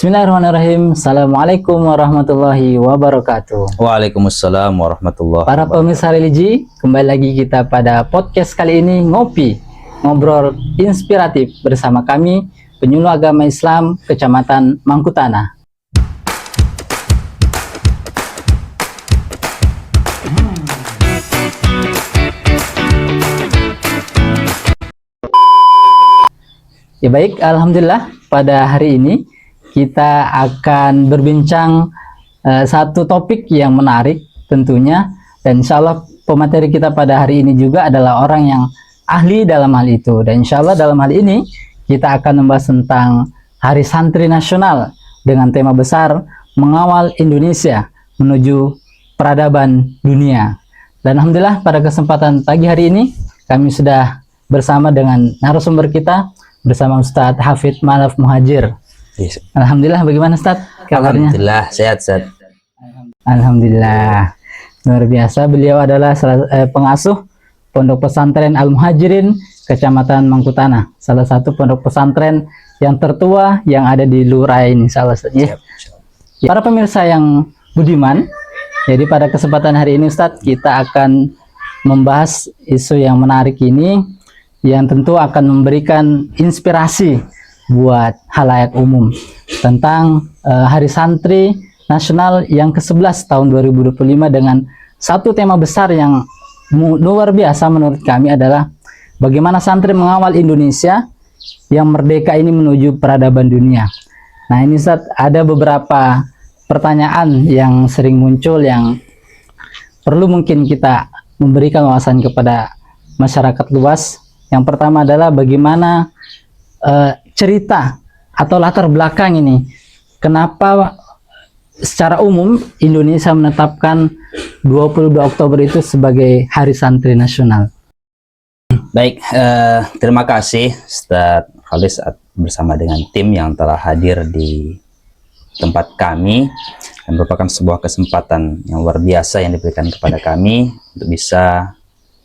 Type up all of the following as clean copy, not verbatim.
Bismillahirrahmanirrahim. Assalamualaikum warahmatullahi wabarakatuh. Waalaikumsalam warahmatullahi Para wabarakatuh. pemirsa religi, kembali lagi kita pada podcast kali ini, Ngopi, Ngobrol Inspiratif bersama kami, penyuluh agama Islam Kecamatan Mangkutanah. Ya baik, alhamdulillah pada hari ini kita akan berbincang satu topik yang menarik tentunya, dan insya Allah pemateri kita pada hari ini juga adalah orang yang ahli dalam hal itu. Dan insya Allah dalam hal ini kita akan membahas tentang Hari Santri Nasional dengan tema besar Mengawal Indonesia Menuju Peradaban Dunia. Dan alhamdulillah pada kesempatan pagi hari ini kami sudah bersama dengan narasumber kita, bersama Ustadz Hafidz Ma'arif Muhajir. Yes. Alhamdulillah, bagaimana Ustadz kabarnya? Alhamdulillah sehat. Alhamdulillah, luar biasa. Beliau adalah pengasuh Pondok Pesantren Al Muhajirin Kecamatan Mangkutanah, salah satu pondok pesantren yang tertua yang ada di Lurah ini, salah satunya. Para pemirsa yang budiman, jadi pada kesempatan hari ini Ustadz kita akan membahas isu yang menarik ini, yang tentu akan memberikan inspirasi buat halayak umum tentang Hari Santri Nasional yang ke-11 tahun 2025 dengan satu tema besar yang luar biasa menurut kami adalah bagaimana santri mengawal Indonesia yang merdeka ini menuju peradaban dunia. Nah ini Ustaz, ada beberapa pertanyaan yang sering muncul yang perlu mungkin kita memberikan wawasan kepada masyarakat luas. Yang pertama adalah bagaimana cerita atau latar belakang ini, kenapa secara umum Indonesia menetapkan 22 Oktober itu sebagai Hari Santri Nasional. Baik, terima kasih Ustadz Khalis bersama dengan tim yang telah hadir di tempat kami, dan merupakan sebuah kesempatan yang luar biasa yang diberikan kepada kami untuk bisa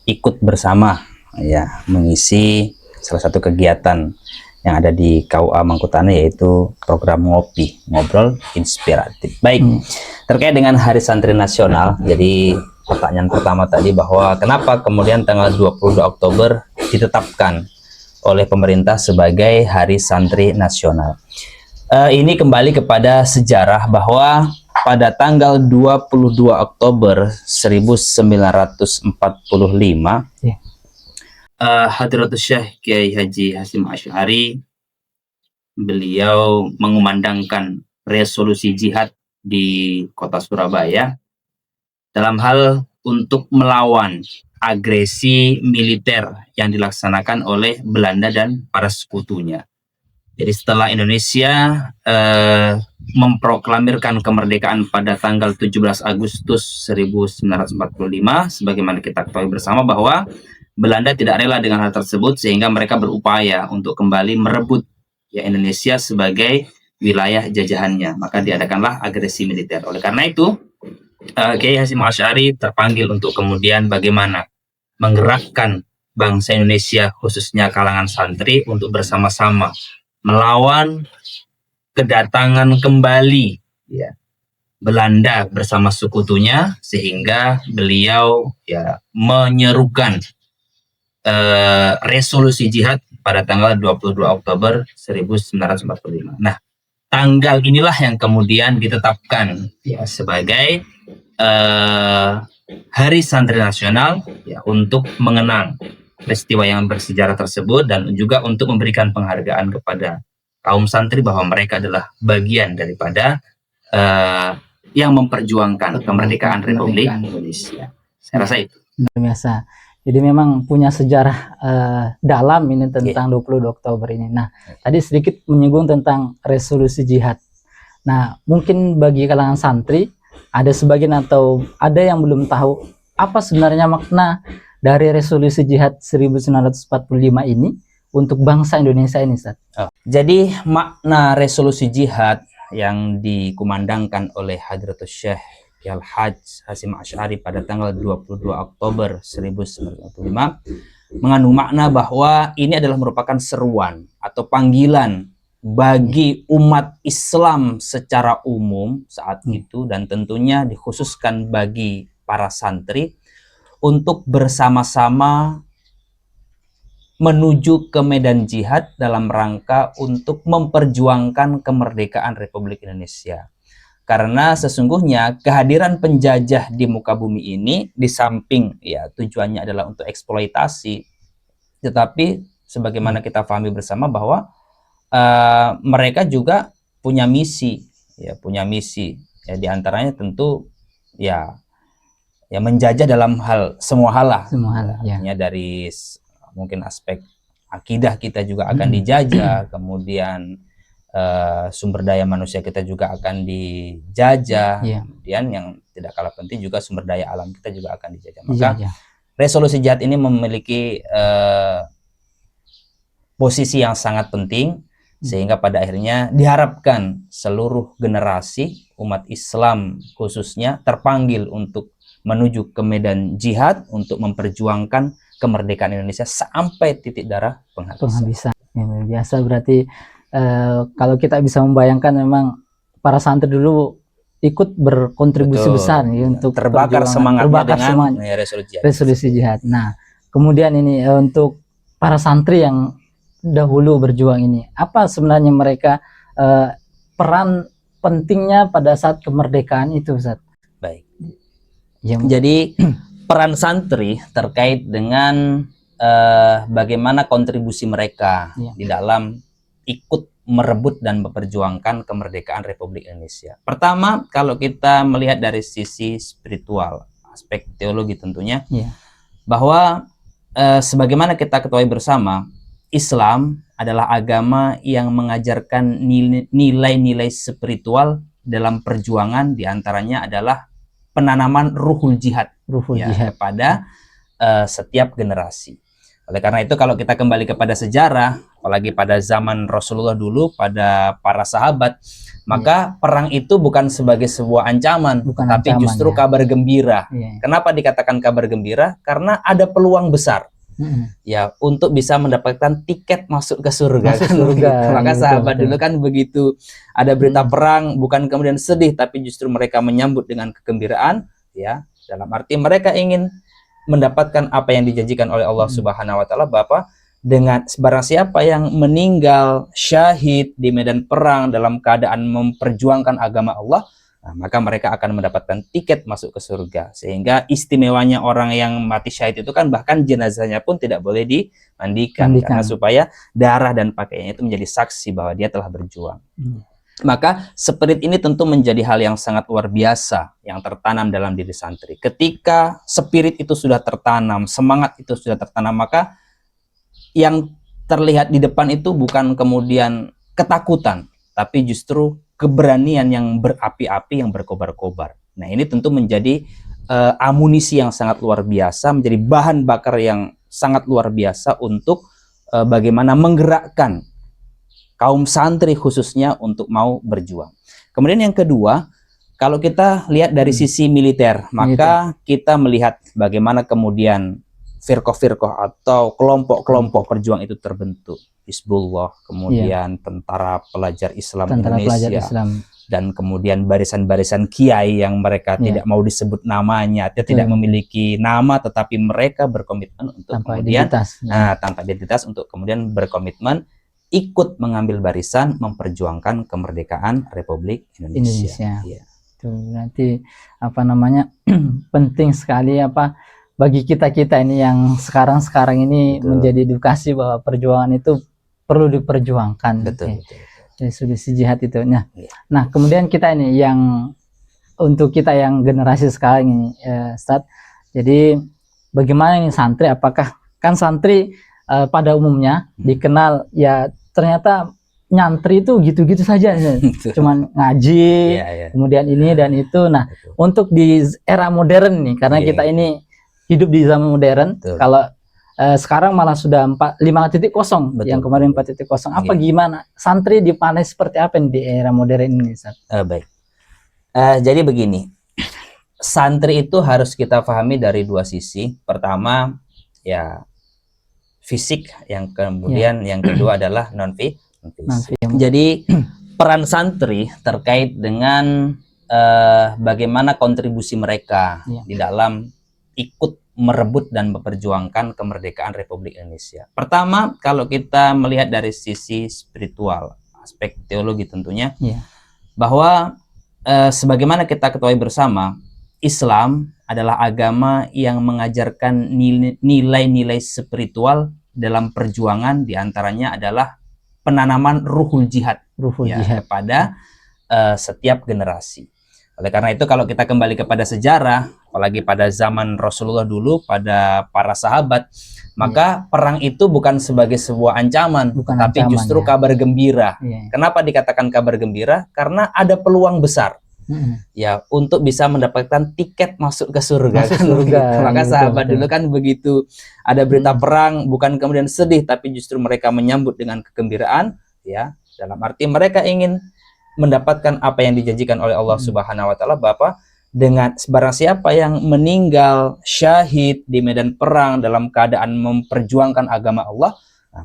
ikut bersama ya mengisi salah satu kegiatan yang ada di KUA Mangkutanah, yaitu program Ngopi, Ngobrol Inspiratif. Baik, terkait dengan Hari Santri Nasional, jadi pertanyaan pertama tadi bahwa kenapa kemudian tanggal 22 Oktober ditetapkan oleh pemerintah sebagai Hari Santri Nasional. Ini kembali kepada sejarah bahwa pada tanggal 22 Oktober 1945, Hadratus Syekh Kiai Haji Hasyim Asy'ari beliau mengumandangkan resolusi jihad di kota Surabaya dalam hal untuk melawan agresi militer yang dilaksanakan oleh Belanda dan para sekutunya. Jadi setelah Indonesia memproklamirkan kemerdekaan pada tanggal 17 Agustus 1945, sebagaimana kita ketahui bersama bahwa Belanda tidak rela dengan hal tersebut, sehingga mereka berupaya untuk kembali merebut ya Indonesia sebagai wilayah jajahannya. Maka diadakanlah agresi militer. Oleh karena itu, Kiai Hasyim Asy'ari terpanggil untuk kemudian bagaimana menggerakkan bangsa Indonesia, khususnya kalangan santri, untuk bersama-sama melawan kedatangan kembali ya Belanda bersama sekutunya, sehingga beliau ya menyerukan resolusi jihad pada tanggal 22 Oktober 1945. Nah, tanggal inilah yang kemudian ditetapkan ya sebagai Hari Santri Nasional ya, untuk mengenang peristiwa yang bersejarah tersebut, dan juga untuk memberikan penghargaan kepada kaum santri bahwa mereka adalah bagian daripada yang memperjuangkan kemerdekaan Republik Indonesia. Saya rasa itu. Biasa. Jadi memang punya sejarah dalam ini tentang 22 Oktober ini. Nah, tadi sedikit menyinggung tentang resolusi jihad. Nah, mungkin bagi kalangan santri ada sebagian atau ada yang belum tahu apa sebenarnya makna dari resolusi jihad 1945 ini untuk bangsa Indonesia ini, Ustaz. Jadi makna resolusi jihad yang dikumandangkan oleh Hadratus Syekh Al-Hajj Hasyim Asy'ari pada tanggal 22 Oktober 1945 mengandung makna bahwa ini adalah merupakan seruan atau panggilan bagi umat Islam secara umum saat itu, dan tentunya dikhususkan bagi para santri untuk bersama-sama menuju ke medan jihad dalam rangka untuk memperjuangkan kemerdekaan Republik Indonesia. Karena sesungguhnya kehadiran penjajah di muka bumi ini di samping ya tujuannya adalah untuk eksploitasi, tetapi sebagaimana kita pahami bersama bahwa mereka juga punya misi, ya punya misi. Ya diantaranya tentu ya menjajah dalam semua hal lah. Semua hal, ya. Artinya dari mungkin aspek akidah kita juga akan dijajah, kemudian sumber daya manusia kita juga akan dijajah, kemudian yang tidak kalah penting juga sumber daya alam kita juga akan dijajah. Maka resolusi jihad ini memiliki posisi yang sangat penting, sehingga pada akhirnya diharapkan seluruh generasi umat Islam khususnya terpanggil untuk menuju ke medan jihad untuk memperjuangkan kemerdekaan Indonesia sampai titik darah penghabisan. Ya, biasa berarti kalau kita bisa membayangkan memang para santri dulu ikut berkontribusi besar ya, untuk terbakar semangatnya dengan resolusi jihad. Nah, kemudian ini untuk para santri yang dahulu berjuang ini, apa sebenarnya mereka peran pentingnya pada saat kemerdekaan itu, Ustaz? Baik. Jadi peran santri terkait dengan bagaimana kontribusi mereka di dalam ikut merebut dan memperjuangkan kemerdekaan Republik Indonesia. Pertama, kalau kita melihat dari sisi spiritual, aspek teologi tentunya, bahwa sebagaimana kita ketahui bersama, Islam adalah agama yang mengajarkan nilai-nilai spiritual dalam perjuangan, diantaranya adalah penanaman ruhul jihad, kepada setiap generasi. Oleh karena itu, kalau kita kembali kepada sejarah, apalagi pada zaman Rasulullah dulu, pada para sahabat, maka perang itu bukan sebagai sebuah ancaman, tapi justru kabar gembira. Kenapa dikatakan kabar gembira? Karena ada peluang besar ya untuk bisa mendapatkan tiket masuk ke surga. Maka sahabat dulu kan begitu ada berita perang, bukan kemudian sedih, tapi justru mereka menyambut dengan kegembiraan, ya, dalam arti mereka ingin mendapatkan apa yang dijanjikan oleh Allah Subhanahu wa taala, bahwa dengan barang siapa yang meninggal syahid di medan perang dalam keadaan memperjuangkan agama Allah, nah, maka mereka akan mendapatkan tiket masuk ke surga. Sehingga istimewanya orang yang mati syahid itu kan bahkan jenazahnya pun tidak boleh dimandikan, karena supaya darah dan pakaiannya itu menjadi saksi bahwa dia telah berjuang. Maka spirit ini tentu menjadi hal yang sangat luar biasa yang tertanam dalam diri santri. Ketika spirit itu sudah tertanam, semangat itu sudah tertanam, maka yang terlihat di depan itu bukan kemudian ketakutan, tapi justru keberanian yang berapi-api, yang berkobar-kobar. Nah, ini tentu menjadi amunisi yang sangat luar biasa, menjadi bahan bakar yang sangat luar biasa untuk bagaimana menggerakkan kaum santri khususnya untuk mau berjuang. Kemudian yang kedua, kalau kita lihat dari sisi militer, maka kita melihat bagaimana kemudian firqah-firqah atau kelompok-kelompok perjuang itu terbentuk. Hizbullah, kemudian Tentara Pelajar Islam Indonesia, dan kemudian barisan-barisan kiai yang mereka tidak mau disebut namanya, dia tidak memiliki nama, tetapi mereka berkomitmen untuk tanpa identitas untuk kemudian berkomitmen ikut mengambil barisan memperjuangkan kemerdekaan Republik Indonesia. Itu nanti apa namanya penting sekali bagi kita ini yang sekarang ini menjadi edukasi bahwa perjuangan itu perlu diperjuangkan. Resolusi jihad itu. Nah, kemudian kita ini yang untuk kita yang generasi sekarang ini, Ustaz. Jadi bagaimana ini santri? Apakah kan santri pada umumnya dikenal ya ternyata nyantri itu gitu-gitu saja, cuman ngaji, kemudian ini dan itu. Nah, untuk di era modern nih, karena kita ini hidup di zaman modern, kalau sekarang malah sudah 5.0, yang kemarin 4.0. Apa gimana santri dipandang seperti apa di era modern ini, Ustaz? Baik. Jadi begini, santri itu harus kita pahami dari dua sisi. Pertama, ya fisik, yang kemudian yang kedua adalah non Jadi peran santri terkait dengan bagaimana kontribusi mereka di dalam ikut merebut dan memperjuangkan kemerdekaan Republik Indonesia. Pertama, kalau kita melihat dari sisi spiritual, aspek teologi tentunya, bahwa sebagaimana kita ketahui bersama, Islam adalah agama yang mengajarkan nilai-nilai spiritual dalam perjuangan, diantaranya adalah penanaman ruhul jihad, kepada setiap generasi. Oleh karena itu, kalau kita kembali kepada sejarah, apalagi pada zaman Rasulullah dulu, pada para sahabat, maka perang itu bukan sebagai sebuah ancaman, tapi justru kabar gembira. Kenapa dikatakan kabar gembira? Karena ada peluang besar ya untuk bisa mendapatkan tiket masuk ke surga. Maka sahabat dulu kan begitu ada berita perang, bukan kemudian sedih, tapi justru mereka menyambut dengan kegembiraan, ya, dalam arti mereka ingin mendapatkan apa yang dijanjikan oleh Allah Subhanahu wa taala, bahwa dengan barang siapa yang meninggal syahid di medan perang dalam keadaan memperjuangkan agama Allah,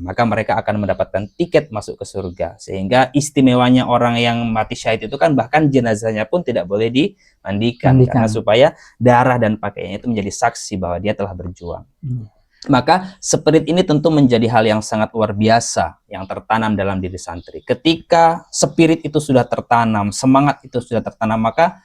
maka mereka akan mendapatkan tiket masuk ke surga. Sehingga istimewanya orang yang mati syahid itu kan bahkan jenazahnya pun tidak boleh dimandikan, karena supaya darah dan pakaiannya itu menjadi saksi bahwa dia telah berjuang. Maka spirit ini tentu menjadi hal yang sangat luar biasa yang tertanam dalam diri santri. Ketika spirit itu sudah tertanam, semangat itu sudah tertanam, maka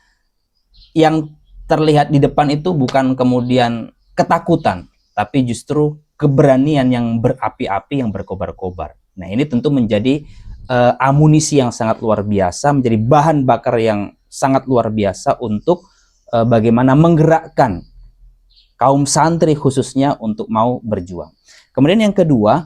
yang terlihat di depan itu bukan kemudian ketakutan, tapi justru keberanian yang berapi-api, yang berkobar-kobar. Nah, ini tentu menjadi amunisi yang sangat luar biasa, menjadi bahan bakar yang sangat luar biasa untuk bagaimana menggerakkan kaum santri khususnya untuk mau berjuang. Kemudian yang kedua,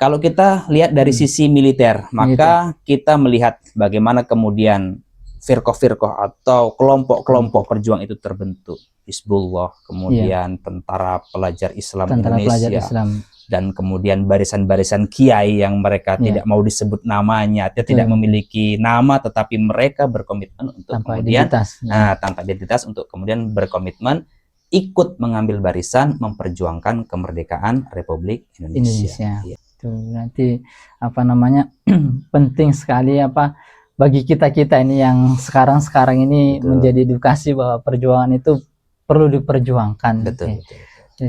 kalau kita lihat dari sisi militer, maka kita melihat bagaimana kemudian firqah-firqah atau kelompok-kelompok perjuang itu terbentuk. Hizbullah, kemudian Tentara Pelajar Islam Indonesia, dan kemudian barisan-barisan kiai yang mereka tidak mau disebut namanya, tidak memiliki nama, tetapi mereka berkomitmen untuk tanpa identitas untuk kemudian berkomitmen ikut mengambil barisan memperjuangkan kemerdekaan Republik Indonesia. Itu nanti apa namanya penting sekali bagi kita ini yang sekarang ini menjadi edukasi bahwa perjuangan itu perlu diperjuangkan. Betul.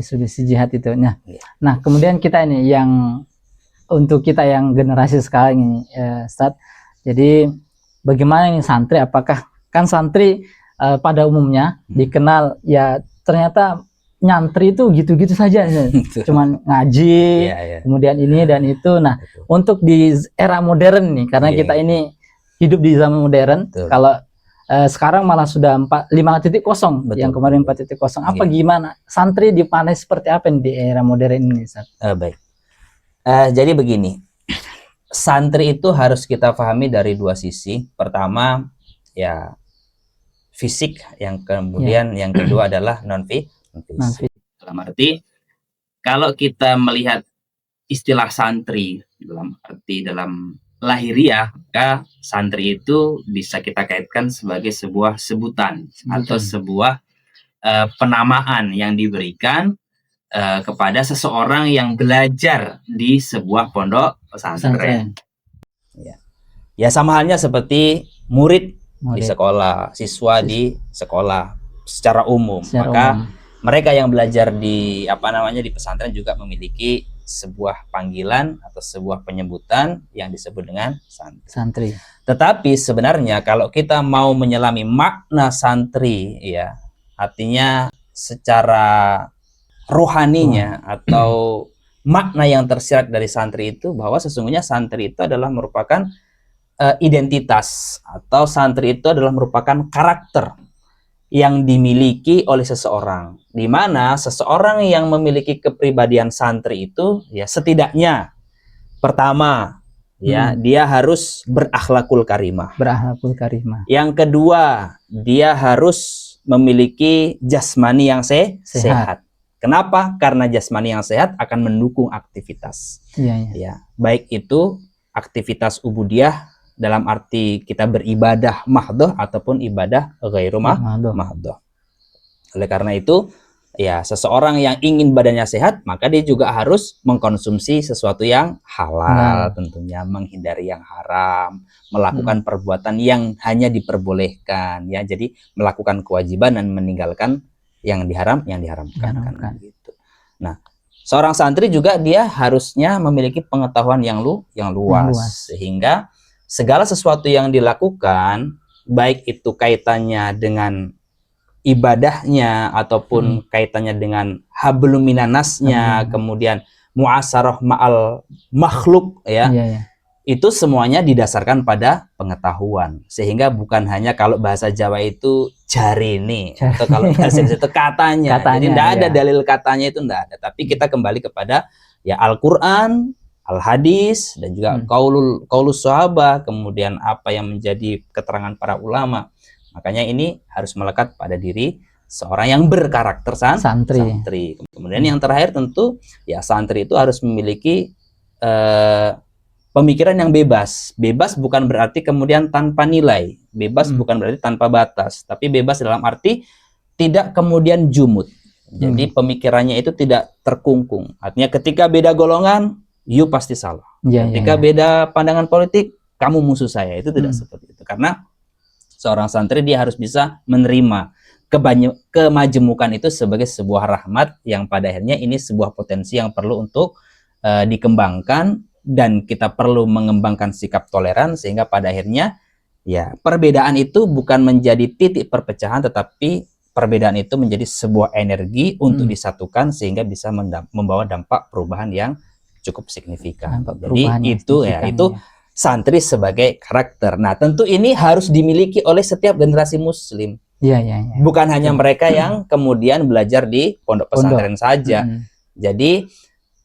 Sudah jihad itu. Nah, kemudian kita ini yang untuk kita yang generasi sekarang ini, Ustaz. Jadi bagaimana ini santri? Apakah kan santri pada umumnya dikenal ya ternyata nyantri itu gitu-gitu saja, cuman ngaji, kemudian ini dan itu. Nah, untuk di era modern nih, karena kita ini hidup di zaman modern, kalau sekarang malah sudah 5.0, yang kemarin 4.0. Apa gimana santri dipanai seperti apa di era modern ini, Ustaz? Baik. Jadi begini, santri itu harus kita pahami dari dua sisi. Pertama, ya fisik, yang kemudian yang kedua adalah non fisik. Dalam arti kalau kita melihat istilah santri dalam lahiriah, maka santri itu bisa kita kaitkan sebagai sebuah sebutan atau sebuah penamaan yang diberikan kepada seseorang yang belajar di sebuah pondok pesantren. Ya sama halnya seperti murid di sekolah, siswa di sekolah secara umum. Maka mereka yang belajar di di pesantren juga memiliki sebuah panggilan atau sebuah penyebutan yang disebut dengan santri. Tetapi sebenarnya kalau kita mau menyelami makna santri, ya artinya secara rohaninya atau makna yang tersirat dari santri itu, bahwa sesungguhnya santri itu adalah merupakan identitas, atau santri itu adalah merupakan karakter yang dimiliki oleh seseorang, di mana seseorang yang memiliki kepribadian santri itu ya setidaknya pertama dia harus berakhlakul karimah. Yang kedua, dia harus memiliki jasmani yang sehat. Kenapa? Karena jasmani yang sehat akan mendukung aktivitas. Ya, baik itu aktivitas ubudiyah dalam arti kita beribadah mahdoh ataupun ibadah ghairu mahdoh. Oleh karena itu ya seseorang yang ingin badannya sehat, maka dia juga harus mengkonsumsi sesuatu yang halal, tentunya menghindari yang haram, melakukan perbuatan yang hanya diperbolehkan, ya. Jadi melakukan kewajiban dan meninggalkan yang diharamkan kan gitu. Nah, seorang santri juga dia harusnya memiliki pengetahuan yang luas, sehingga segala sesuatu yang dilakukan, baik itu kaitannya dengan ibadahnya ataupun kaitannya dengan hablum minannasnya, kemudian muasarah ma'al makhluk, ya. Itu semuanya didasarkan pada pengetahuan, sehingga bukan hanya kalau bahasa Jawa itu jarene atau kalau bahasa Indonesia itu katanya. Jadi tidak ada dalil katanya, itu tidak ada, tapi kita kembali kepada ya Al-Qur'an, Al-Hadis, dan juga qaulus sahabah, kemudian apa yang menjadi keterangan para ulama. Makanya ini harus melekat pada diri seorang yang berkarakter santri. Kemudian yang terakhir tentu ya santri itu harus memiliki pemikiran yang bebas. Bebas bukan berarti kemudian tanpa nilai. Bebas bukan berarti tanpa batas. Tapi bebas dalam arti tidak kemudian jumud. Jadi pemikirannya itu tidak terkungkung. Artinya ketika beda golongan, you pasti salah. Ketika beda pandangan politik, kamu musuh saya. Itu tidak seperti itu. Karena seorang santri dia harus bisa menerima kemajemukan itu sebagai sebuah rahmat yang pada akhirnya ini sebuah potensi yang perlu untuk dikembangkan, dan kita perlu mengembangkan sikap toleran sehingga pada akhirnya ya perbedaan itu bukan menjadi titik perpecahan, tetapi perbedaan itu menjadi sebuah energi untuk disatukan sehingga bisa membawa dampak perubahan yang cukup signifikan. Jadi itu itu santri sebagai karakter. Nah, tentu ini harus dimiliki oleh setiap generasi muslim. Bukan hanya mereka yang kemudian belajar di pondok pesantren saja. Jadi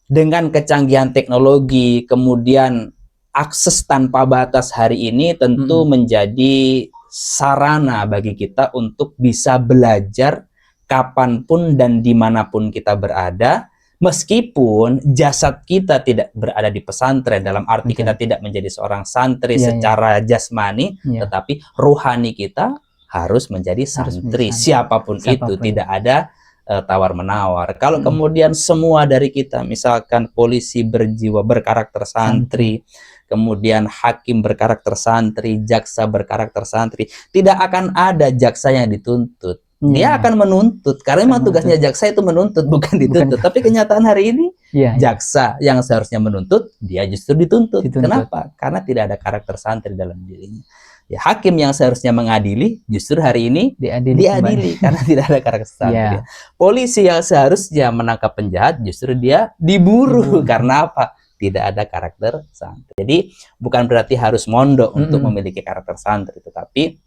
dengan kecanggihan teknologi, kemudian akses tanpa batas hari ini tentu menjadi sarana bagi kita untuk bisa belajar kapanpun dan dimanapun kita berada. Meskipun jasad kita tidak berada di pesantren, dalam arti kita tidak menjadi seorang santri secara jasmani, tetapi ruhani kita harus menjadi santri. Siapapun itu, tidak ada tawar-menawar. Kalau kemudian semua dari kita, misalkan polisi berjiwa berkarakter santri, kemudian hakim berkarakter santri, jaksa berkarakter santri, tidak akan ada jaksa yang dituntut. Dia akan menuntut, karena memang tugasnya jaksa itu menuntut, bukan dituntut. Tapi kenyataan hari ini, jaksa yang seharusnya menuntut, dia justru dituntut. Kenapa? Karena tidak ada karakter santri dalam dirinya. Ya, hakim yang seharusnya mengadili, justru hari ini diadili karena tidak ada karakter santri. Polisi yang seharusnya menangkap penjahat, justru dia diburu. Karena apa? Tidak ada karakter santri. Jadi bukan berarti harus mondok untuk memiliki karakter santri, tetapi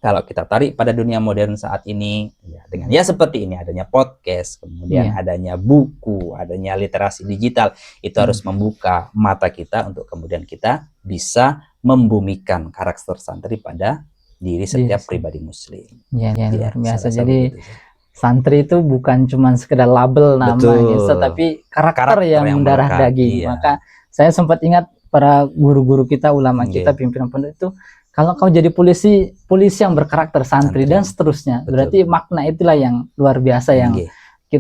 kalau kita tarik pada dunia modern saat ini, ya, dengan ya seperti ini, adanya podcast, kemudian adanya buku, adanya literasi digital, itu harus membuka mata kita untuk kemudian kita bisa membumikan karakter santri pada diri setiap pribadi muslim. Luar biasa. Jadi santri itu bukan cuma sekedar label namanya, tetapi karakter yang mendarah daging. Maka saya sempat ingat para guru-guru kita, ulama kita, pimpinan pondok itu, kalau kau jadi polisi yang berkarakter santri dan seterusnya, berarti makna itulah yang luar biasa yang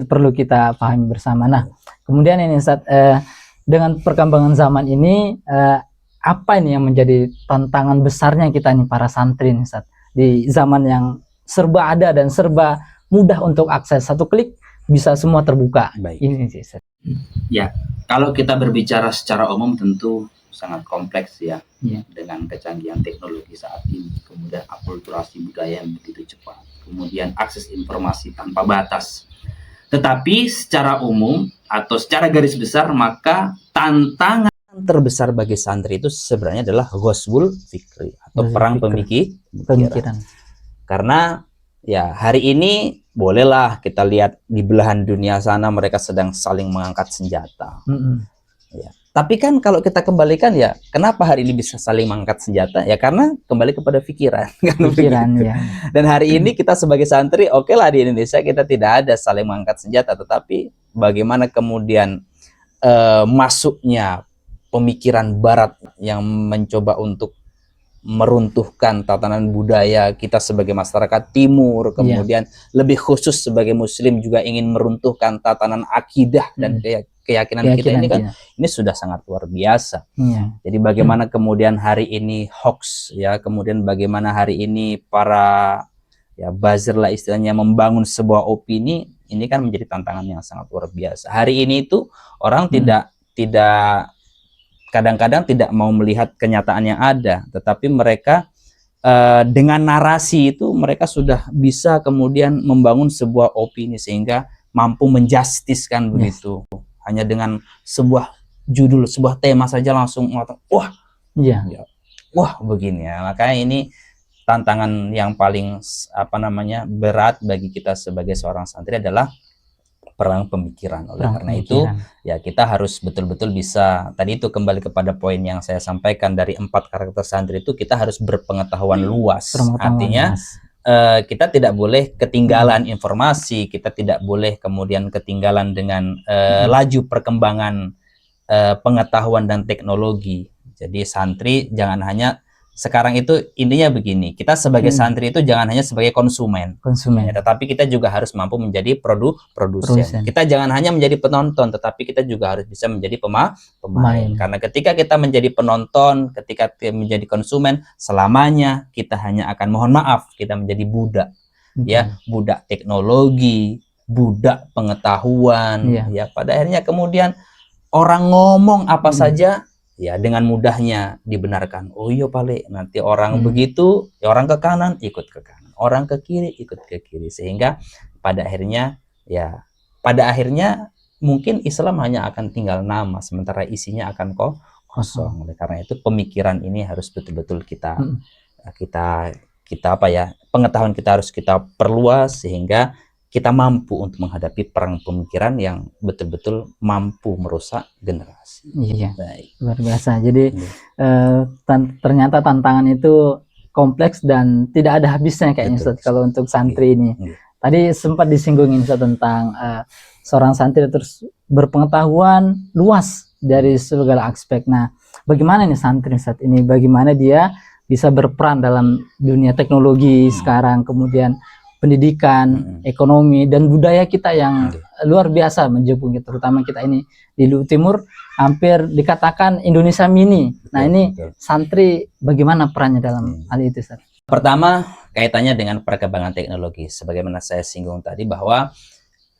perlu kita pahami bersama. Nah, kemudian ini dengan perkembangan zaman ini, apa ini yang menjadi tantangan besarnya kita nih para santri nih, di zaman yang serba ada dan serba mudah untuk akses, satu klik bisa semua terbuka. Ini sih, ya, kalau kita berbicara secara umum tentu sangat kompleks ya, dengan kecanggihan teknologi saat ini, kemudian akulturasi budaya yang begitu cepat, kemudian akses informasi tanpa batas. Tetapi secara umum atau secara garis besar, maka tantangan terbesar bagi santri itu sebenarnya adalah ghazwul fikri atau perang pemikiran. Karena ya hari ini bolehlah kita lihat di belahan dunia sana mereka sedang saling mengangkat senjata. Ya. Tapi kan kalau kita kembalikan ya, kenapa hari ini bisa saling mengangkat senjata? Ya karena kembali kepada pikiran. Dan hari ini kita sebagai santri, oke lah di Indonesia kita tidak ada saling mengangkat senjata, tetapi bagaimana kemudian masuknya pemikiran Barat yang mencoba untuk meruntuhkan tatanan budaya kita sebagai masyarakat timur, kemudian lebih khusus sebagai muslim juga ingin meruntuhkan tatanan akidah dan keyakinan kita ini kan ini sudah sangat luar biasa. Jadi bagaimana kemudian hari ini hoax ya, kemudian bagaimana hari ini para ya buzzer lah istilahnya membangun sebuah opini, ini kan menjadi tantangan yang sangat luar biasa. Hari ini itu orang tidak kadang-kadang tidak mau melihat kenyataan yang ada, tetapi mereka dengan narasi itu mereka sudah bisa kemudian membangun sebuah opini sehingga mampu menjustiskan begitu. Hanya dengan sebuah judul, sebuah tema saja langsung wah, wah begini ya. Makanya ini tantangan yang paling berat bagi kita sebagai seorang santri adalah perang pemikiran. Karena itu ya kita harus betul-betul bisa, tadi itu kembali kepada poin yang saya sampaikan, dari 4 karakter santri itu kita harus berpengetahuan luas. Artinya kita tidak boleh ketinggalan informasi, kita tidak boleh kemudian ketinggalan dengan laju perkembangan pengetahuan dan teknologi. Jadi santri jangan hanya, sekarang itu intinya begini, kita sebagai santri itu jangan hanya sebagai konsumen ya, tetapi kita juga harus mampu menjadi produsen. Kita jangan hanya menjadi penonton, tetapi kita juga harus bisa menjadi pemain. Karena ketika kita menjadi penonton, ketika kita menjadi konsumen, selamanya kita hanya akan, mohon maaf, kita menjadi budak. Ya, budak teknologi, budak pengetahuan. Ya, pada akhirnya kemudian orang ngomong apa saja ya dengan mudahnya dibenarkan. Oh iya Pale, nanti orang begitu, ya orang ke kanan ikut ke kanan, orang ke kiri ikut ke kiri, sehingga pada akhirnya mungkin Islam hanya akan tinggal nama, sementara isinya akan kosong. Oleh karena itu pemikiran ini harus betul-betul kita pengetahuan kita harus kita perluas sehingga kita mampu untuk menghadapi perang pemikiran yang betul-betul mampu merusak generasi. Baik. Luar biasa. Jadi ternyata tantangan itu kompleks dan tidak ada habisnya kayaknya Ustaz, kalau untuk santri ini. Tadi sempat disinggungin Ustaz tentang seorang santri terus berpengetahuan luas dari segala aspek. Nah, bagaimana nih santri saat ini? Bagaimana dia bisa berperan dalam dunia teknologi sekarang, kemudian pendidikan, ekonomi, dan budaya kita yang luar biasa menjepung, terutama kita ini di Luwu Timur hampir dikatakan Indonesia mini. Nah, ini santri bagaimana perannya dalam hal itu, Ustaz? Pertama, kaitannya dengan perkembangan teknologi. Sebagaimana saya singgung tadi bahwa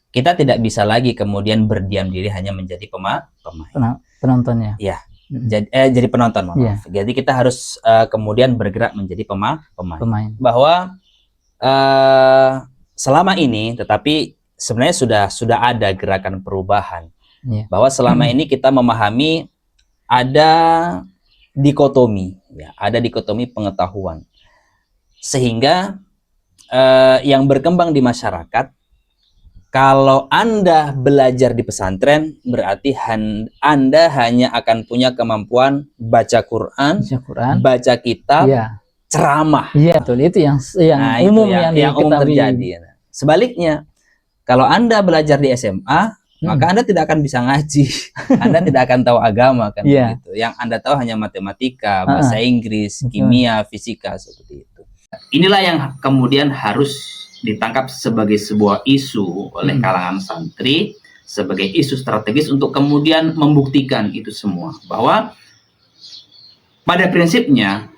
kita tidak bisa lagi kemudian berdiam diri hanya menjadi pemain. Penontonnya. Ya. Jadi penonton, maaf. Jadi kita harus kemudian bergerak menjadi pemain. Bahwa selama ini, tetapi sebenarnya sudah ada gerakan perubahan, bahwa selama ini kita memahami ada dikotomi, ada dikotomi pengetahuan, sehingga yang berkembang di masyarakat, kalau Anda belajar di pesantren berarti Anda hanya akan punya kemampuan baca Quran, baca kitab, ceramah. Betul, itu yang umum yang umum terjadi. Nah, sebaliknya, kalau Anda belajar di SMA, maka Anda tidak akan bisa ngaji, Anda tidak akan tahu agama kan begitu. Yang Anda tahu hanya matematika, bahasa Inggris, kimia, fisika, seperti itu. Inilah yang kemudian harus ditangkap sebagai sebuah isu oleh kalangan santri, sebagai isu strategis untuk kemudian membuktikan itu semua, bahwa pada prinsipnya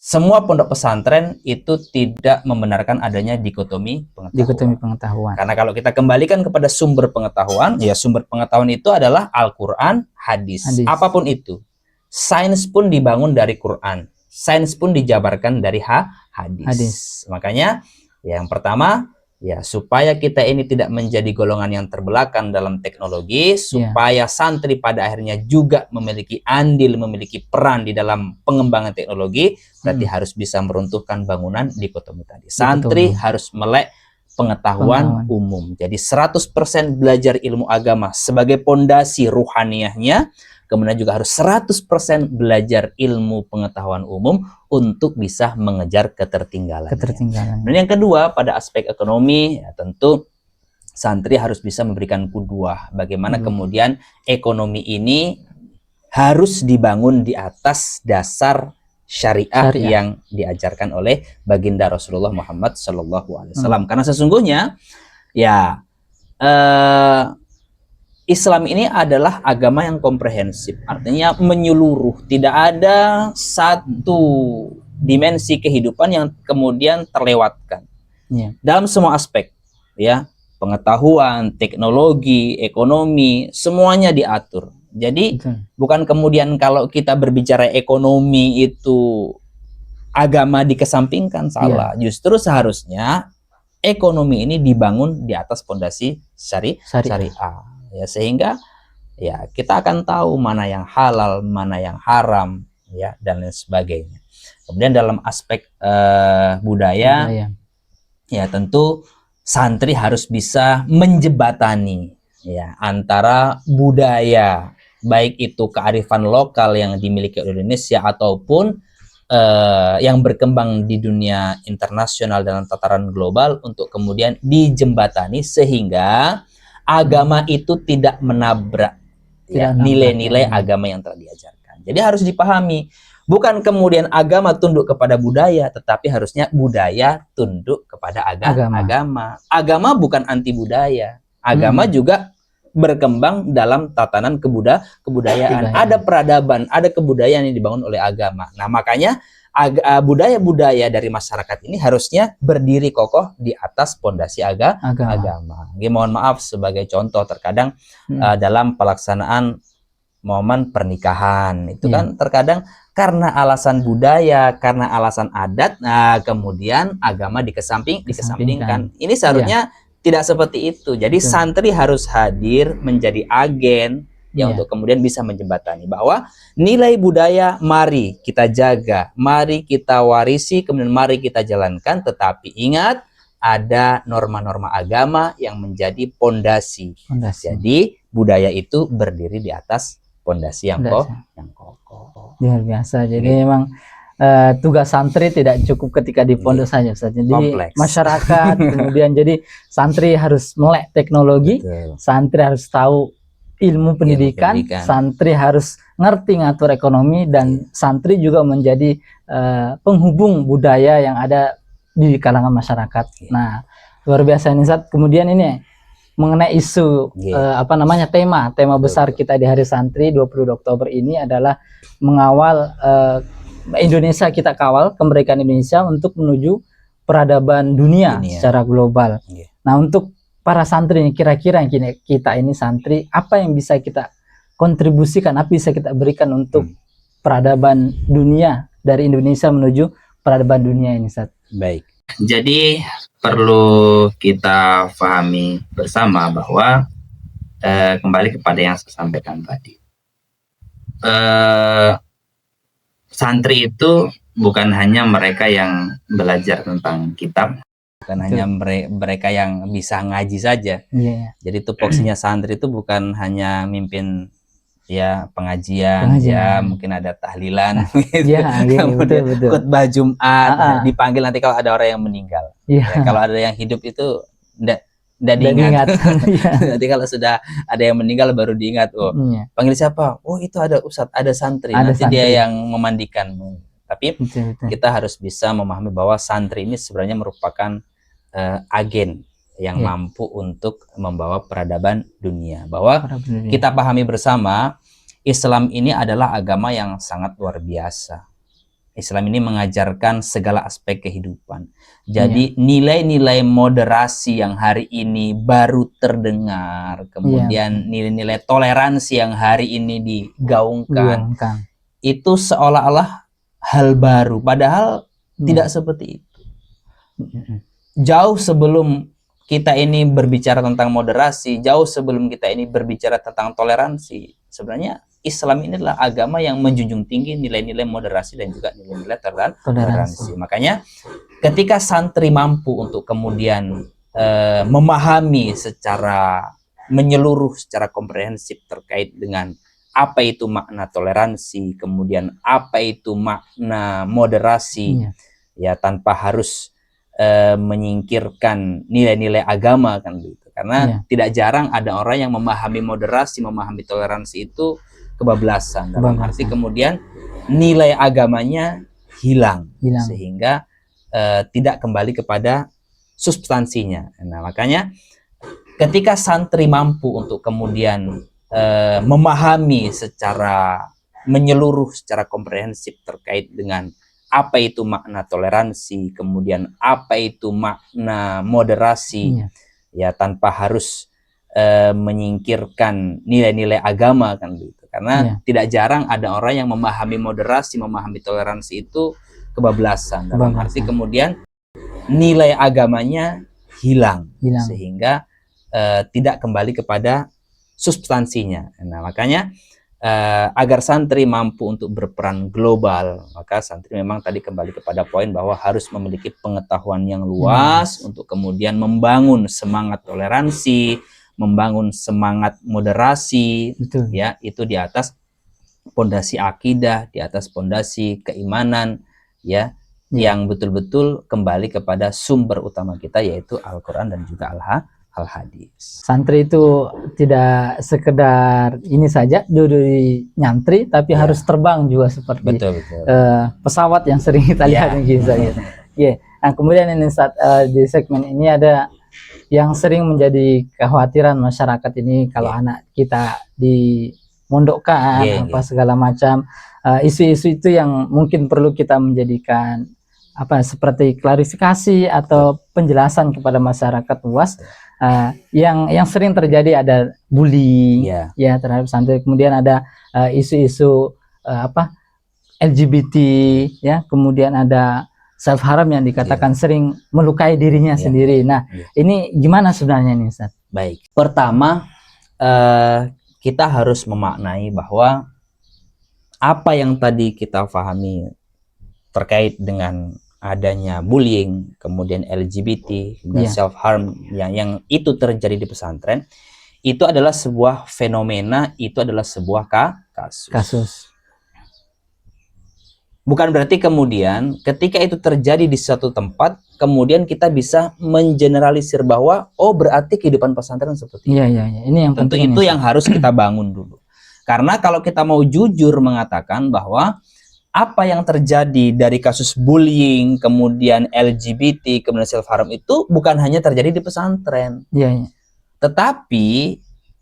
semua pondok pesantren itu tidak membenarkan adanya dikotomi pengetahuan. Karena kalau kita kembalikan kepada sumber pengetahuan, ya sumber pengetahuan itu adalah Al-Quran, hadis. Apapun itu. Sains pun dibangun dari Quran. Sains pun dijabarkan dari hadis. Makanya yang pertama, ya supaya kita ini tidak menjadi golongan yang terbelakang dalam teknologi, supaya santri pada akhirnya juga memiliki andil, memiliki peran di dalam pengembangan teknologi, berarti harus bisa meruntuhkan bangunan dikotomi tadi. Santri harus melek pengetahuan umum. Jadi 100% belajar ilmu agama sebagai pondasi ruhaniyahnya, kemudian juga harus 100% belajar ilmu pengetahuan umum untuk bisa mengejar ketertinggalan. Dan yang kedua, pada aspek ekonomi, ya tentu santri harus bisa memberikan qudwah. Bagaimana kemudian ekonomi ini harus dibangun di atas dasar syariah Syariah. yang diajarkan oleh baginda Rasulullah Muhammad SAW. Karena sesungguhnya ya Islam ini adalah agama yang komprehensif, artinya menyeluruh. Tidak ada satu dimensi kehidupan yang kemudian terlewatkan Iya. dalam semua aspek, ya, pengetahuan, teknologi, ekonomi, semuanya diatur. Jadi Betul. bukan kemudian kalau kita berbicara ekonomi itu agama dikesampingkan, salah. Justru seharusnya ekonomi ini dibangun di atas fondasi syariah. Ya, sehingga ya kita akan tahu mana yang halal, mana yang haram, ya, dan lain sebagainya. Kemudian dalam aspek budaya, ya tentu santri harus bisa menjebatani ya antara budaya, baik itu kearifan lokal yang dimiliki oleh Indonesia ataupun yang berkembang di dunia internasional dalam tataran global, untuk kemudian dijembatani sehingga agama itu tidak menabrak nilai-nilai agama yang telah diajarkan. Jadi harus dipahami, bukan kemudian agama tunduk kepada budaya, tetapi harusnya budaya tunduk kepada agama. Agama bukan anti budaya. Agama juga berkembang dalam tatanan kebudayaan. Ada peradaban, ada kebudayaan yang dibangun oleh agama. Nah, makanya budaya-budaya dari masyarakat ini harusnya berdiri kokoh di atas pondasi agama. Mohon maaf, sebagai contoh, terkadang dalam pelaksanaan momen pernikahan itu kan terkadang karena alasan budaya, karena alasan adat, nah kemudian agama dikesampingkan. Ini seharusnya tidak seperti itu. Jadi santri harus hadir menjadi agen yang untuk kemudian bisa menjembatani bahwa nilai budaya mari kita jaga, mari kita warisi, kemudian mari kita jalankan, tetapi ingat ada norma-norma agama yang menjadi pondasi. Jadi budaya itu berdiri di atas pondasi yang kokoh. Luar biasa. Jadi memang tugas santri tidak cukup ketika di pondok saja, Ustaz. Jadi masyarakat kemudian jadi santri harus melek teknologi, santri harus tahu ilmu pendidikan, santri harus ngerti ngatur ekonomi, dan santri juga menjadi penghubung budaya yang ada di kalangan masyarakat. Nah, luar biasa ini, Ustaz. Kemudian ini mengenai isu tema besar kita di Hari Santri 22 Oktober ini adalah mengawal Indonesia, kita kawal kemerdekaan Indonesia untuk menuju peradaban dunia secara global. Nah, untuk para santri ini, kira-kira kita ini santri, apa yang bisa kita kontribusikan, apa bisa kita berikan untuk peradaban dunia, dari Indonesia menuju peradaban dunia ini, Ustaz? Baik. Jadi perlu kita pahami bersama bahwa kembali kepada yang saya sampaikan tadi, santri itu bukan hanya mereka yang belajar tentang kitab, bukan hanya mereka yang bisa ngaji saja. Jadi tupoksinya santri itu bukan hanya mimpin pengajian, ya mungkin ada tahlilan, kemudian khutbah Jumat, dipanggil nanti kalau ada orang yang meninggal. Kalau ada yang hidup itu tidak diingat. Nanti kalau sudah ada yang meninggal baru diingat. Panggil siapa? Oh, itu ada ustadz, ada santri. Nanti dia yang memandikan. Tapi kita harus bisa memahami bahwa santri ini sebenarnya merupakan agen yang mampu untuk membawa peradaban dunia. Bahwa kita pahami bersama, Islam ini adalah agama yang sangat luar biasa. Islam ini mengajarkan segala aspek kehidupan. Jadi nilai-nilai moderasi yang hari ini baru terdengar, kemudian nilai-nilai toleransi yang hari ini digaungkan, itu seolah-olah hal baru. Padahal tidak seperti itu. Jauh sebelum kita ini berbicara tentang moderasi, jauh sebelum kita ini berbicara tentang toleransi, sebenarnya Islam ini adalah agama yang menjunjung tinggi nilai-nilai moderasi dan juga nilai-nilai toleransi. Makanya ketika santri mampu untuk kemudian memahami secara menyeluruh, secara komprehensif terkait dengan apa itu makna toleransi, kemudian apa itu makna moderasi, ya tanpa harus menyingkirkan nilai-nilai agama kan gitu. Karena tidak jarang ada orang yang memahami moderasi, memahami toleransi itu kebablasan. Dalam arti kemudian nilai agamanya hilang. Hilang. Sehingga tidak kembali kepada substansinya. Nah, makanya ketika santri mampu untuk kemudian memahami secara menyeluruh, secara komprehensif terkait dengan apa itu makna toleransi, kemudian apa itu makna moderasi, ya tanpa harus menyingkirkan nilai-nilai agama kan gitu. Karena tidak jarang ada orang yang memahami moderasi, memahami toleransi itu kebablasan. Dalam arti kemudian nilai agamanya hilang. Sehingga tidak kembali kepada substansinya. Nah, makanya agar santri mampu untuk berperan global, maka santri memang tadi kembali kepada poin bahwa harus memiliki pengetahuan yang luas untuk kemudian membangun semangat toleransi, membangun semangat moderasi. Betul. Ya, itu di atas pondasi akidah, di atas pondasi keimanan, ya, yang betul-betul kembali kepada sumber utama kita, yaitu Al-Quran dan juga Al-Hadis. Santri itu tidak sekedar ini saja duduk di nyantri, tapi harus terbang juga seperti pesawat yang sering kita lihat gitu saja. Nah, kemudian ini saat di segmen ini ada yang sering menjadi kekhawatiran masyarakat ini kalau anak kita dimondokkan segala macam, isu-isu itu yang mungkin perlu kita menjadikan seperti klarifikasi atau penjelasan kepada masyarakat luas. Yang sering terjadi ada bullying ya terhadap santri, kemudian ada isu-isu LGBT, ya, kemudian ada self harm yang dikatakan sering melukai dirinya sendiri. Nah, ini gimana sebenarnya nih, Ustaz? Baik, pertama kita harus memaknai bahwa apa yang tadi kita pahami terkait dengan adanya bullying, kemudian LGBT, kemudian self harm yang itu terjadi di pesantren, itu adalah sebuah fenomena, itu adalah sebuah kasus. Bukan berarti kemudian ketika itu terjadi di suatu tempat, kemudian kita bisa mengeneralisir bahwa berarti kehidupan pesantren seperti itu. Ini yang tentu itu yang harus kita bangun dulu. Karena kalau kita mau jujur mengatakan bahwa apa yang terjadi dari kasus bullying, kemudian LGBT, kemudian self harm itu bukan hanya terjadi di pesantren. Tetapi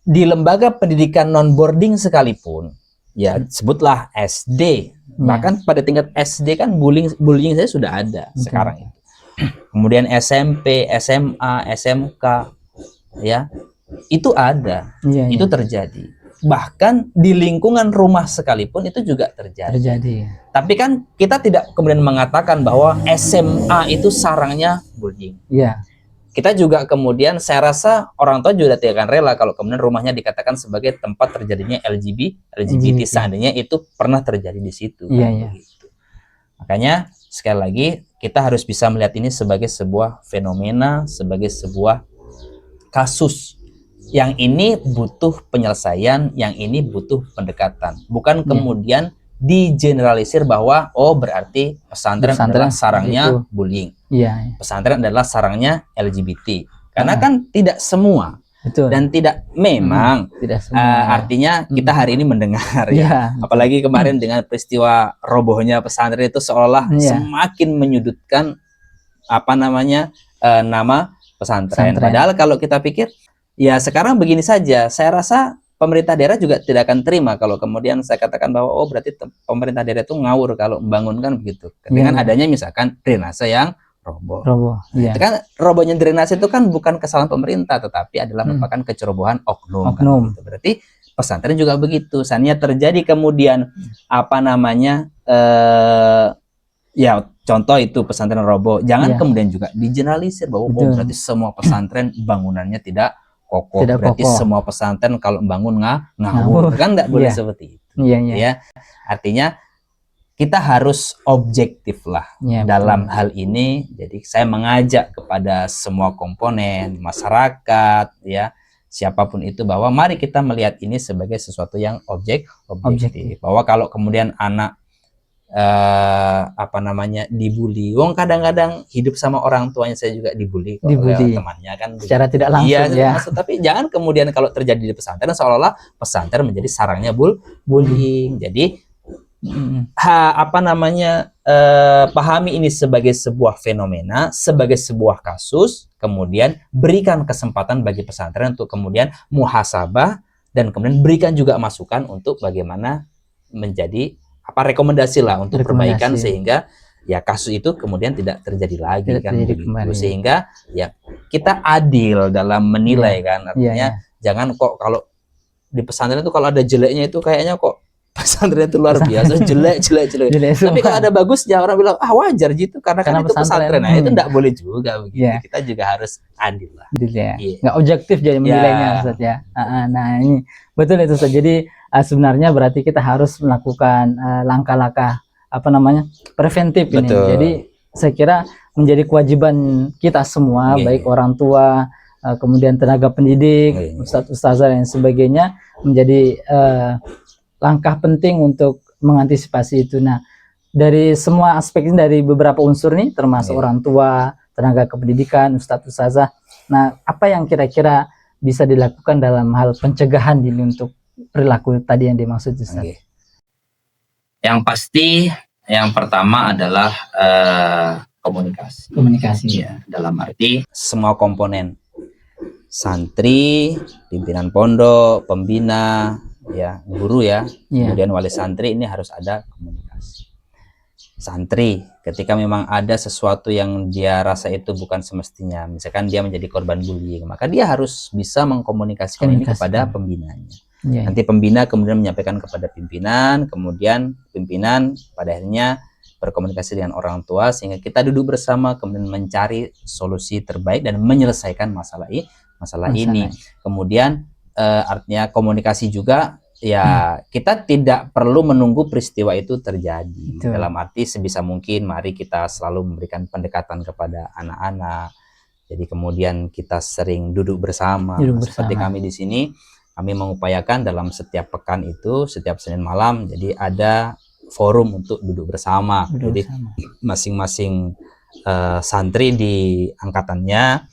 di lembaga pendidikan non boarding sekalipun, ya sebutlah SD, bahkan pada tingkat SD kan bullying saya sudah ada sekarang itu. Kemudian SMP, SMA, SMK, ya itu ada, itu terjadi. Bahkan di lingkungan rumah sekalipun itu juga terjadi. Tapi kan kita tidak kemudian mengatakan bahwa SMA itu sarangnya bullying. Kita juga kemudian, saya rasa orang tua juga tidak akan rela kalau kemudian rumahnya dikatakan sebagai tempat terjadinya LGBT seandainya itu pernah terjadi di situ. Makanya sekali lagi kita harus bisa melihat ini sebagai sebuah fenomena, sebagai sebuah kasus. Yang ini butuh penyelesaian, yang ini butuh pendekatan. Bukan kemudian digeneralisir bahwa berarti pesantren adalah sarangnya bullying. Pesantren adalah sarangnya LGBT. Karena kan tidak semua. Dan tidak memang tidak semua, artinya kita hari ini mendengar apalagi kemarin dengan peristiwa robohnya pesantren itu seolah semakin menyudutkan nama pesantren. Padahal kalau kita pikir ya sekarang begini saja, saya rasa pemerintah daerah juga tidak akan terima kalau kemudian saya katakan bahwa berarti pemerintah daerah itu ngawur kalau membangunkan begitu. Dengan adanya misalkan drainase yang roboh. Itu kan robohnya drainase itu kan bukan kesalahan pemerintah, tetapi adalah merupakan kecerobohan oknum. Kan, gitu. Berarti pesantren juga begitu. Seandainya terjadi kemudian ya contoh itu pesantren roboh, jangan kemudian juga digeneralisir bahwa berarti semua pesantren bangunannya tidak kokoh, berarti semua pesantren kalau bangun ngawur, kan nggak boleh seperti itu. Ya, artinya kita harus objektif lah dalam hal ini. Jadi saya mengajak kepada semua komponen masyarakat, ya siapapun itu, bahwa mari kita melihat ini sebagai sesuatu yang objektif. Bahwa kalau kemudian anak dibully, kadang-kadang hidup sama orang tuanya saya juga dibully oleh temannya kan secara tidak langsung tapi jangan kemudian kalau terjadi di pesantren seolah-olah pesantren menjadi sarangnya bullying. Jadi pahami ini sebagai sebuah fenomena, sebagai sebuah kasus, kemudian berikan kesempatan bagi pesantren untuk kemudian muhasabah, dan kemudian berikan juga masukan untuk bagaimana menjadi rekomendasi lah untuk perbaikan, sehingga ya kasus itu kemudian tidak terjadi lagi, kan begitu. Sehingga ya kita adil dalam menilai, kan, artinya jangan kok kalau di pesantren itu kalau ada jeleknya itu kayaknya kok pesantren itu luar biasa jelek. Tapi kalau ada bagusnya orang bilang wajar gitu, karena kan itu pesantren. Nah, itu enggak boleh juga begitu. Kita juga harus adil lah. Nggak objektif jadi menilainya, Ustaz ya. Nah, ini betul itu, Ustaz. Jadi sebenarnya berarti kita harus melakukan langkah-langkah preventif ini. Jadi saya kira menjadi kewajiban kita semua, baik orang tua, kemudian tenaga pendidik, ustadz-ustazah dan sebagainya, menjadi langkah penting untuk mengantisipasi itu. Nah, dari semua aspek ini, dari beberapa unsur nih, termasuk orang tua, tenaga kependidikan, ustadz-ustazah. Nah, apa yang kira-kira bisa dilakukan dalam hal pencegahan ini untuk perilaku tadi yang dimaksud, Ustaz? Yang pasti, yang pertama adalah komunikasi. Ya, dalam arti semua komponen, santri, pimpinan pondok, pembina, ya, guru ya, kemudian wali santri, ini harus ada komunikasi. Santri ketika memang ada sesuatu yang dia rasa itu bukan semestinya, misalkan dia menjadi korban bullying, maka dia harus bisa mengkomunikasikan ini kepada pembinanya. Nanti pembina kemudian menyampaikan kepada pimpinan, kemudian pimpinan pada akhirnya berkomunikasi dengan orang tua, sehingga kita duduk bersama kemudian mencari solusi terbaik dan menyelesaikan masalah ini. Kemudian artinya komunikasi juga, ya, kita tidak perlu menunggu peristiwa itu terjadi. Dalam arti sebisa mungkin mari kita selalu memberikan pendekatan kepada anak-anak. Jadi kemudian kita sering duduk bersama. Seperti kami di sini, kami mengupayakan dalam setiap pekan itu, setiap Senin malam, jadi ada forum untuk duduk bersama. Jadi masing-masing santri di angkatannya,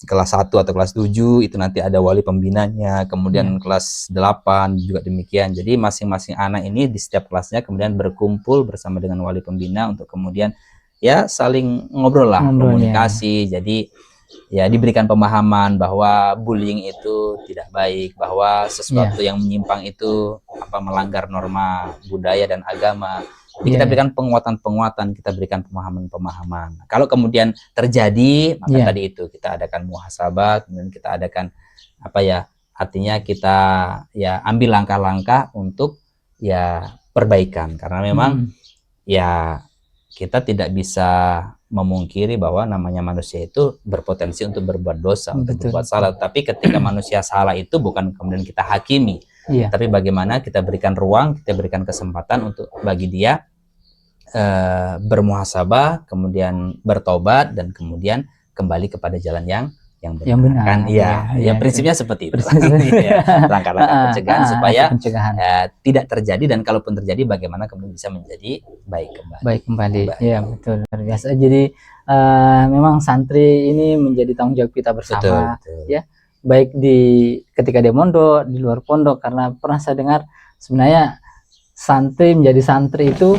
kelas 1 atau kelas 7 itu nanti ada wali pembinanya, kemudian kelas 8 juga demikian. Jadi masing-masing anak ini di setiap kelasnya kemudian berkumpul bersama dengan wali pembina untuk kemudian ya saling ngobrol lah, komunikasi. Jadi ya diberikan pemahaman bahwa bullying itu tidak baik, bahwa sesuatu yang menyimpang itu melanggar norma budaya dan agama. Jadi kita berikan penguatan-penguatan, kita berikan pemahaman-pemahaman. Kalau kemudian terjadi, maka tadi itu kita adakan muhasabah, kemudian kita adakan artinya kita ya ambil langkah-langkah untuk ya perbaikan, karena memang ya kita tidak bisa memungkiri bahwa namanya manusia itu berpotensi untuk berbuat dosa, untuk berbuat salah. Tapi ketika manusia salah itu bukan kemudian kita hakimi, tapi bagaimana kita berikan ruang, kita berikan kesempatan untuk bagi dia bermuhasabah, kemudian bertobat, dan kemudian kembali kepada jalan yang benar. Kan prinsipnya seperti itu. Langkah-langkah pencegahan supaya tidak terjadi, dan kalaupun terjadi bagaimana kemudian bisa menjadi baik kembali. Ya, betul, luar biasa. Jadi memang santri ini menjadi tanggung jawab kita bersama. Betul. Ya, baik ketika dia mondok, di luar pondok. Karena pernah saya dengar sebenarnya santri menjadi santri itu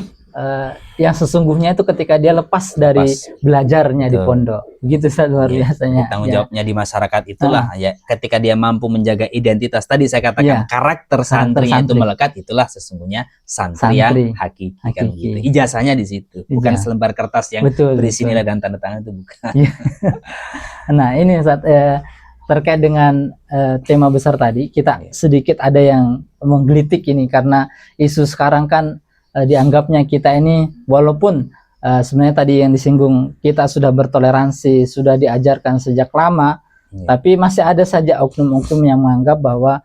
yang sesungguhnya itu ketika dia lepas dari belajarnya di pondok, gitu, luar biasanya. Tanggung jawabnya di masyarakat itulah ya, ketika dia mampu menjaga identitas tadi saya katakan, karakter santrinya itu melekat, itulah sesungguhnya santri yang hakiki. Kan gitu. Ijazahnya di situ, bukan selembar kertas yang berisi nilai dan tanda tangan, itu bukan. Nah, ini saat terkait dengan tema besar tadi, kita sedikit ada yang menggelitik ini, karena isu sekarang kan dianggapnya kita ini, walaupun sebenarnya tadi yang disinggung, kita sudah bertoleransi, sudah diajarkan sejak lama, tapi masih ada saja oknum-oknum yang menganggap bahwa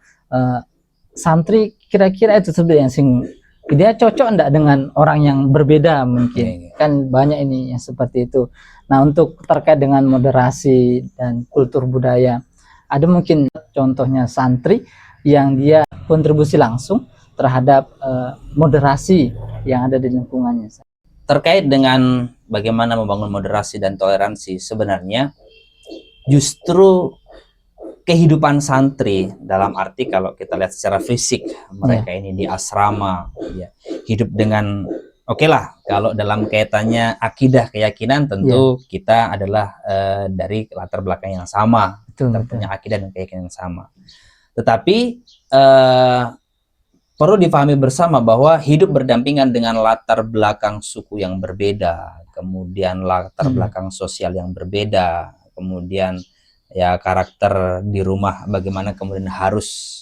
santri kira-kira itu sebenarnya yang singgung, dia cocok enggak dengan orang yang berbeda mungkin. Kan banyak ini yang seperti itu. Nah, untuk terkait dengan moderasi dan kultur budaya, ada mungkin contohnya santri yang dia kontribusi langsung terhadap moderasi yang ada di lingkungannya. Terkait dengan bagaimana membangun moderasi dan toleransi, sebenarnya justru kehidupan santri, dalam arti kalau kita lihat secara fisik mereka ini di asrama, ya, hidup dengan oke lah, kalau dalam kaitannya akidah keyakinan tentu kita adalah dari latar belakang yang sama, Betul, kita betul. punya akidah dan keyakinan yang sama. Tetapi perlu difahami bersama bahwa hidup berdampingan dengan latar belakang suku yang berbeda, kemudian latar belakang sosial yang berbeda, kemudian ya karakter di rumah bagaimana kemudian harus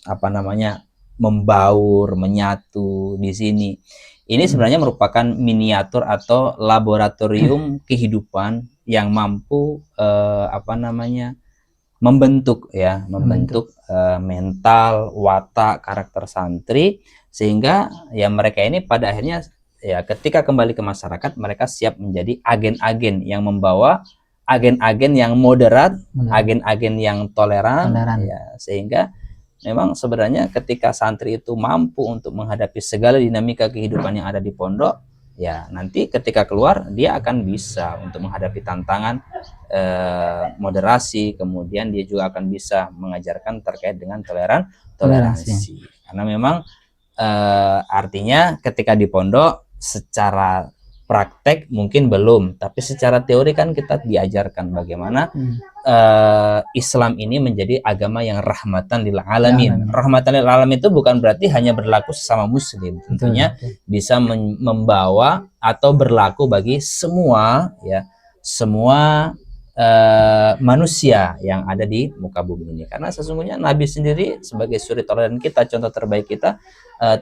membaur, menyatu di sini. Ini sebenarnya merupakan miniatur atau laboratorium kehidupan yang mampu membentuk mental, watak, karakter santri, sehingga ya mereka ini pada akhirnya ya ketika kembali ke masyarakat mereka siap menjadi agen-agen yang membawa agen-agen yang moderat, agen-agen yang toleran. Ya, sehingga memang sebenarnya ketika santri itu mampu untuk menghadapi segala dinamika kehidupan yang ada di pondok, ya nanti ketika keluar dia akan bisa untuk menghadapi tantangan moderasi, kemudian dia juga akan bisa mengajarkan terkait dengan toleransi. Karena memang artinya ketika di pondok secara praktek mungkin belum, tapi secara teori kan kita diajarkan bagaimana Islam ini menjadi agama yang rahmatan lil alamin. Rahmatan lil alamin itu bukan berarti hanya berlaku sesama muslim, tentunya bisa membawa atau berlaku bagi semua manusia yang ada di muka bumi ini. Karena sesungguhnya Nabi sendiri sebagai suri teladan kita, contoh terbaik kita,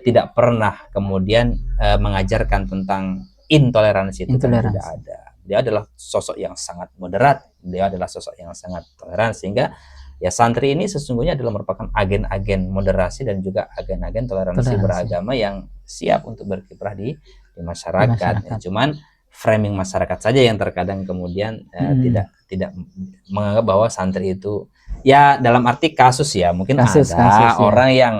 tidak pernah kemudian mengajarkan tentang intoleransi itu tidak ada. Dia adalah sosok yang sangat moderat, dia adalah sosok yang sangat toleran, sehingga ya santri ini sesungguhnya adalah merupakan agen-agen moderasi dan juga agen-agen toleransi beragama yang siap untuk berkiprah di masyarakat. Ya, cuman framing masyarakat saja yang terkadang kemudian tidak menganggap bahwa santri itu ya dalam arti kasus ya mungkin ada orang yang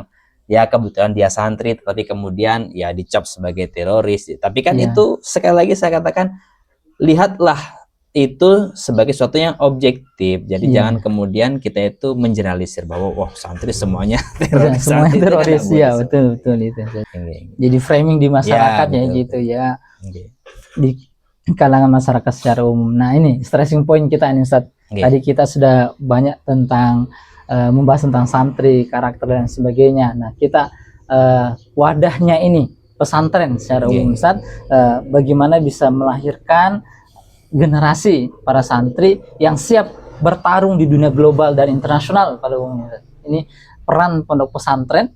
ya kebetulan dia santri tetapi kemudian ya dicap sebagai teroris, tapi kan itu sekali lagi saya katakan lihatlah itu sebagai sesuatu yang objektif. Jadi jangan kemudian kita itu mengeneralisir bahwa wah santri semuanya teroris. Semuanya teroris ya, betul itu. Jadi framing di masyarakatnya gitu ya. Di kalangan masyarakat secara umum. Nah, ini stressing point kita ini Ustaz. Tadi kita sudah banyak tentang membahas tentang santri, karakter dan sebagainya. Nah, kita wadahnya ini pesantren secara umum Ustaz, bagaimana bisa melahirkan generasi para santri yang siap bertarung di dunia global dan internasional pada umumnya. Ini peran pondok pesantren,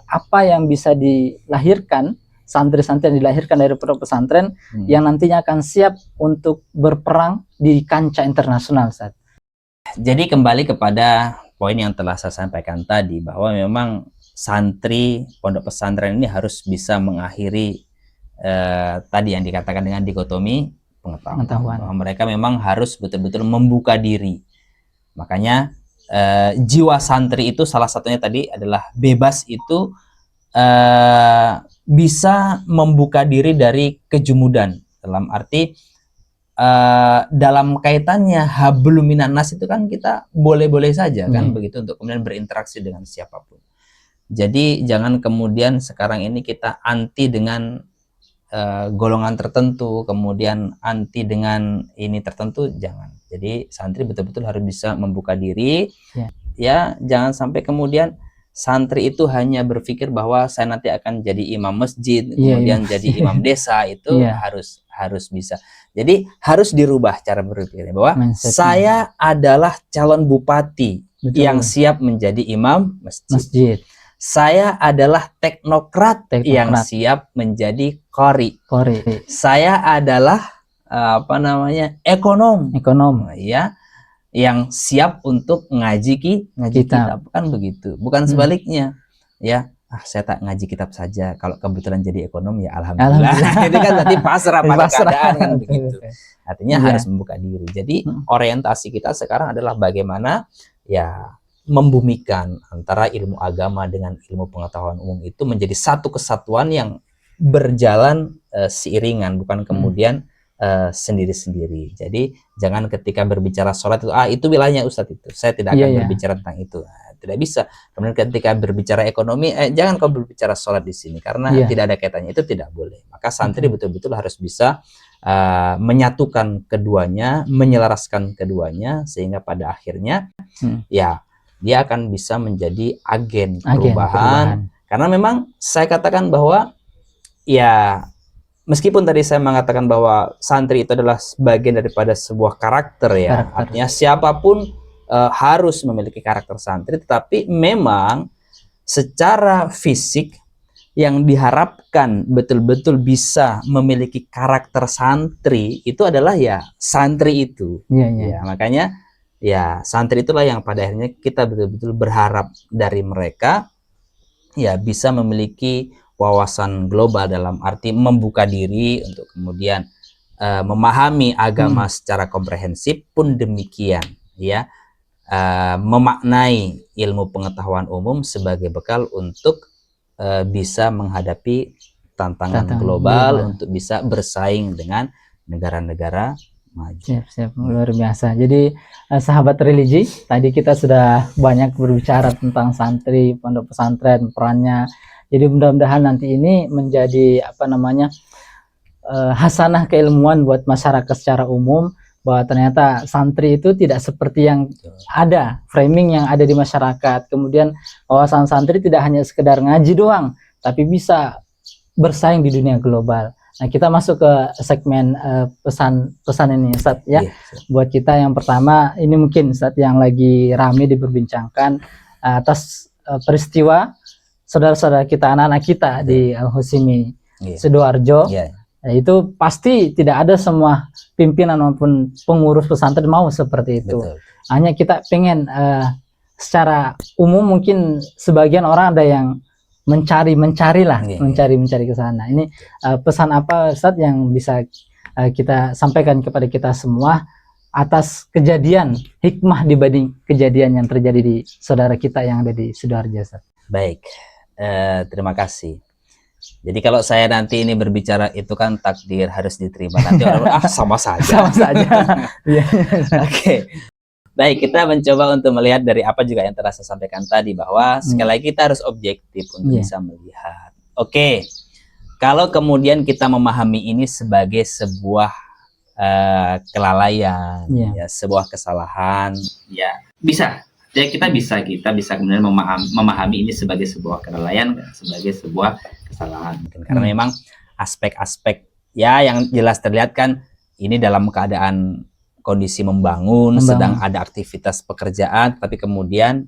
apa yang bisa dilahirkan santri-santri yang dilahirkan dari pondok pesantren yang nantinya akan siap untuk berperang di kancah internasional Ustaz. Jadi kembali kepada poin yang telah saya sampaikan tadi, bahwa memang santri pondok pesantren ini harus bisa mengakhiri tadi yang dikatakan dengan dikotomi pengetahuan. Bahwa mereka memang harus betul-betul membuka diri. Makanya jiwa santri itu salah satunya tadi adalah bebas itu bisa membuka diri dari kejumudan. Dalam arti dalam kaitannya hablum minan nas itu kan kita boleh-boleh saja kan begitu untuk kemudian berinteraksi dengan siapapun. Jadi jangan kemudian sekarang ini kita anti dengan golongan tertentu, kemudian anti dengan ini tertentu, jangan. Jadi santri betul-betul harus bisa membuka diri, ya jangan sampai kemudian santri itu hanya berpikir bahwa saya nanti akan jadi imam masjid, kemudian jadi imam desa, itu harus bisa. Jadi harus dirubah cara berpikirnya bahwa saya adalah calon bupati yang siap menjadi imam masjid. Saya adalah teknokrat yang siap menjadi qori. Saya adalah ekonom ya, yang siap untuk ngaji kitab, kan begitu. Bukan sebaliknya ya, saya tak ngaji kitab saja, kalau kebetulan jadi ekonom ya alhamdulillah. Itu kan tadi pasrah pada keadaan kan begitu. Artinya harus membuka diri. Jadi orientasi kita sekarang adalah bagaimana ya membumikan antara ilmu agama dengan ilmu pengetahuan umum itu menjadi satu kesatuan yang berjalan seiringan, bukan kemudian sendiri-sendiri. Jadi jangan ketika berbicara sholat itu itu wilayahnya Ustadz, itu saya tidak akan berbicara tentang itu. tidak bisa. Kemudian ketika berbicara ekonomi, jangan kau berbicara sholat di sini karena Iya. tidak ada kaitannya, itu tidak boleh. Maka santri betul-betul harus bisa menyatukan keduanya, menyelaraskan keduanya, sehingga pada akhirnya ya dia akan bisa menjadi agen perubahan. Karena memang saya katakan bahwa ya meskipun tadi saya mengatakan bahwa santri itu adalah bagian daripada sebuah karakter ya, artinya siapapun harus memiliki karakter santri, tetapi memang secara fisik yang diharapkan betul-betul bisa memiliki karakter santri itu adalah ya santri itu. Ya, makanya ya santri itulah yang pada akhirnya kita betul-betul berharap dari mereka ya bisa memiliki wawasan global dalam arti membuka diri untuk kemudian memahami agama secara komprehensif, pun demikian ya memaknai ilmu pengetahuan umum sebagai bekal untuk bisa menghadapi tantangan global untuk bisa bersaing dengan negara-negara maju. Siap, luar biasa. Jadi sahabat religi, tadi kita sudah banyak berbicara tentang santri, pondok pesantren, perannya. Jadi mudah-mudahan nanti ini menjadi hasanah keilmuan buat masyarakat secara umum, bahwa ternyata santri itu tidak seperti yang ada framing yang ada di masyarakat. Kemudian wawasan santri tidak hanya sekedar ngaji doang, tapi bisa bersaing di dunia global. Nah, kita masuk ke segmen pesan ini, Ustaz ya. Buat kita yang pertama, ini mungkin Ustaz yang lagi rame diperbincangkan atas peristiwa saudara-saudara kita, anak-anak kita di Al-Husimi Sidoarjo. Nah, itu pasti tidak ada semua pimpinan maupun pengurus pesantren mau seperti itu. Hanya kita pengen secara umum, mungkin sebagian orang ada yang mencari ke sana. Ini pesan apa Ustaz yang bisa kita sampaikan kepada kita semua atas kejadian, hikmah dibanding kejadian yang terjadi di saudara kita yang ada di Sidoarjo, Ustaz? Baik, terima kasih. Jadi kalau saya nanti ini berbicara itu kan takdir harus diterima, nanti orang sama saja. Oke. Baik, kita mencoba untuk melihat dari apa juga yang telah saya sampaikan tadi, bahwa sekali lagi kita harus objektif untuk bisa melihat. Oke. Kalau kemudian kita memahami ini sebagai sebuah kelalaian, ya, sebuah kesalahan, ya bisa. Jadi kita bisa kemudian memahami ini sebagai sebuah kelalaian, sebagai sebuah kesalahan. Karena memang aspek-aspek ya yang jelas terlihat kan ini dalam keadaan kondisi membangun, sedang ada aktivitas pekerjaan, tapi kemudian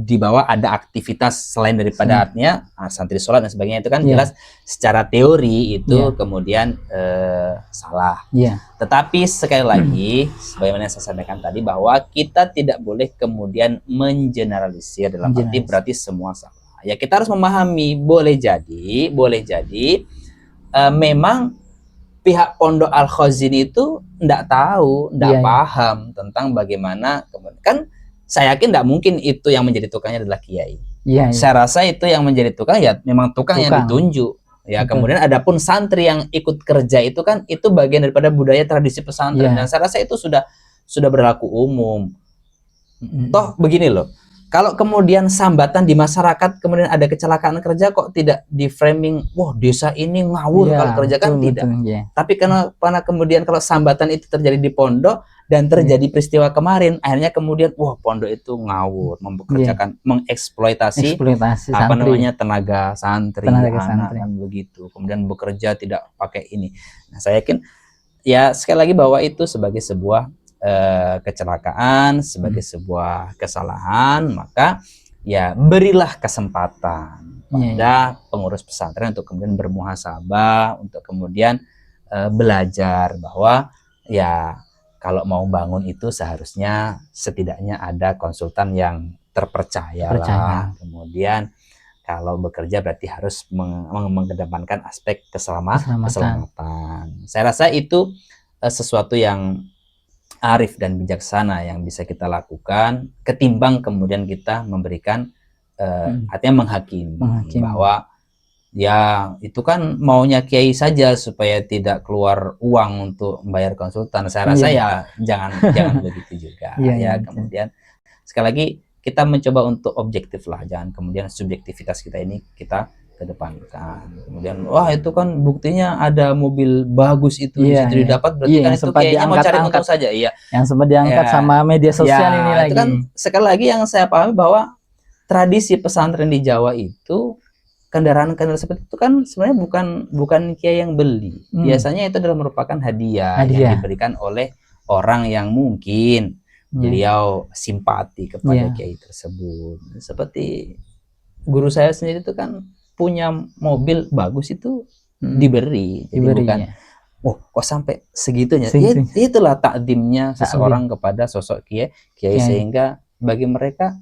di bawah ada aktivitas selain daripada artinya santri sholat dan sebagainya, itu kan jelas secara teori itu kemudian salah. Tetapi sekali lagi sebagaimana yang saya sampaikan tadi, bahwa kita tidak boleh kemudian mengeneralisir dalam arti berarti semua salah. Ya kita harus memahami, boleh jadi memang pihak Pondok Al-Khazini itu tidak tahu, tidak paham tentang bagaimana, kan saya yakin tidak mungkin itu yang menjadi tukangnya adalah kiai. Saya rasa itu yang menjadi tukang ya memang tukang yang ditunjuk. Ya, kemudian adapun santri yang ikut kerja itu kan itu bagian daripada budaya tradisi pesantren, dan saya rasa itu sudah berlaku umum. Toh begini loh, kalau kemudian sambatan di masyarakat kemudian ada kecelakaan kerja, kok tidak di framing, wah desa ini ngawur kalau kerja, kan tidak. Tapi karena kemudian kalau sambatan itu terjadi di pondok dan terjadi peristiwa kemarin, akhirnya kemudian wah pondok itu ngawur, mempekerjakan, mengeksploitasi tenaga santri, anak kan begitu. Kemudian bekerja tidak pakai ini. Nah, saya yakin ya sekali lagi bahwa itu sebagai sebuah kecelakaan, sebagai sebuah kesalahan, maka ya berilah kesempatan pada pengurus pesantren untuk kemudian bermuhasabah, untuk kemudian belajar bahwa ya kalau mau bangun itu seharusnya setidaknya ada konsultan yang terpercaya. Kemudian kalau bekerja berarti harus mengedepankan aspek keselamatan. Saya rasa itu sesuatu yang arif dan bijaksana yang bisa kita lakukan, ketimbang kemudian kita memberikan artinya menghakimi bahwa ya itu kan maunya kiai saja supaya tidak keluar uang untuk membayar konsultan. Saya rasa ya jangan begitu juga. Kemudian sekali lagi kita mencoba untuk objektif lah, jangan kemudian subjektivitas kita ini kita kedepankan. Kemudian wah itu kan buktinya ada mobil bagus itu di Iya, situ iya. didapat, berarti Iya, kan yang itu sempat kayaknya mau cari diangkat-angkat. untung saja. Iya. Yang sempat diangkat Ya. sama media sosial Ya, ini itu lagi. kan sekali lagi yang saya pahami bahwa tradisi pesantren di Jawa itu kendaraan-kendaraan seperti itu kan sebenarnya bukan kiai yang beli. Biasanya itu adalah merupakan hadiah yang Hadiah. diberikan oleh orang yang mungkin beliau simpati kepada kiai tersebut. Seperti guru saya sendiri itu kan punya mobil bagus itu diberi. Jadi bukan oh kok sampai segitunya. Ya, itulah takdimnya seseorang kepada sosok kiai sehingga bagi mereka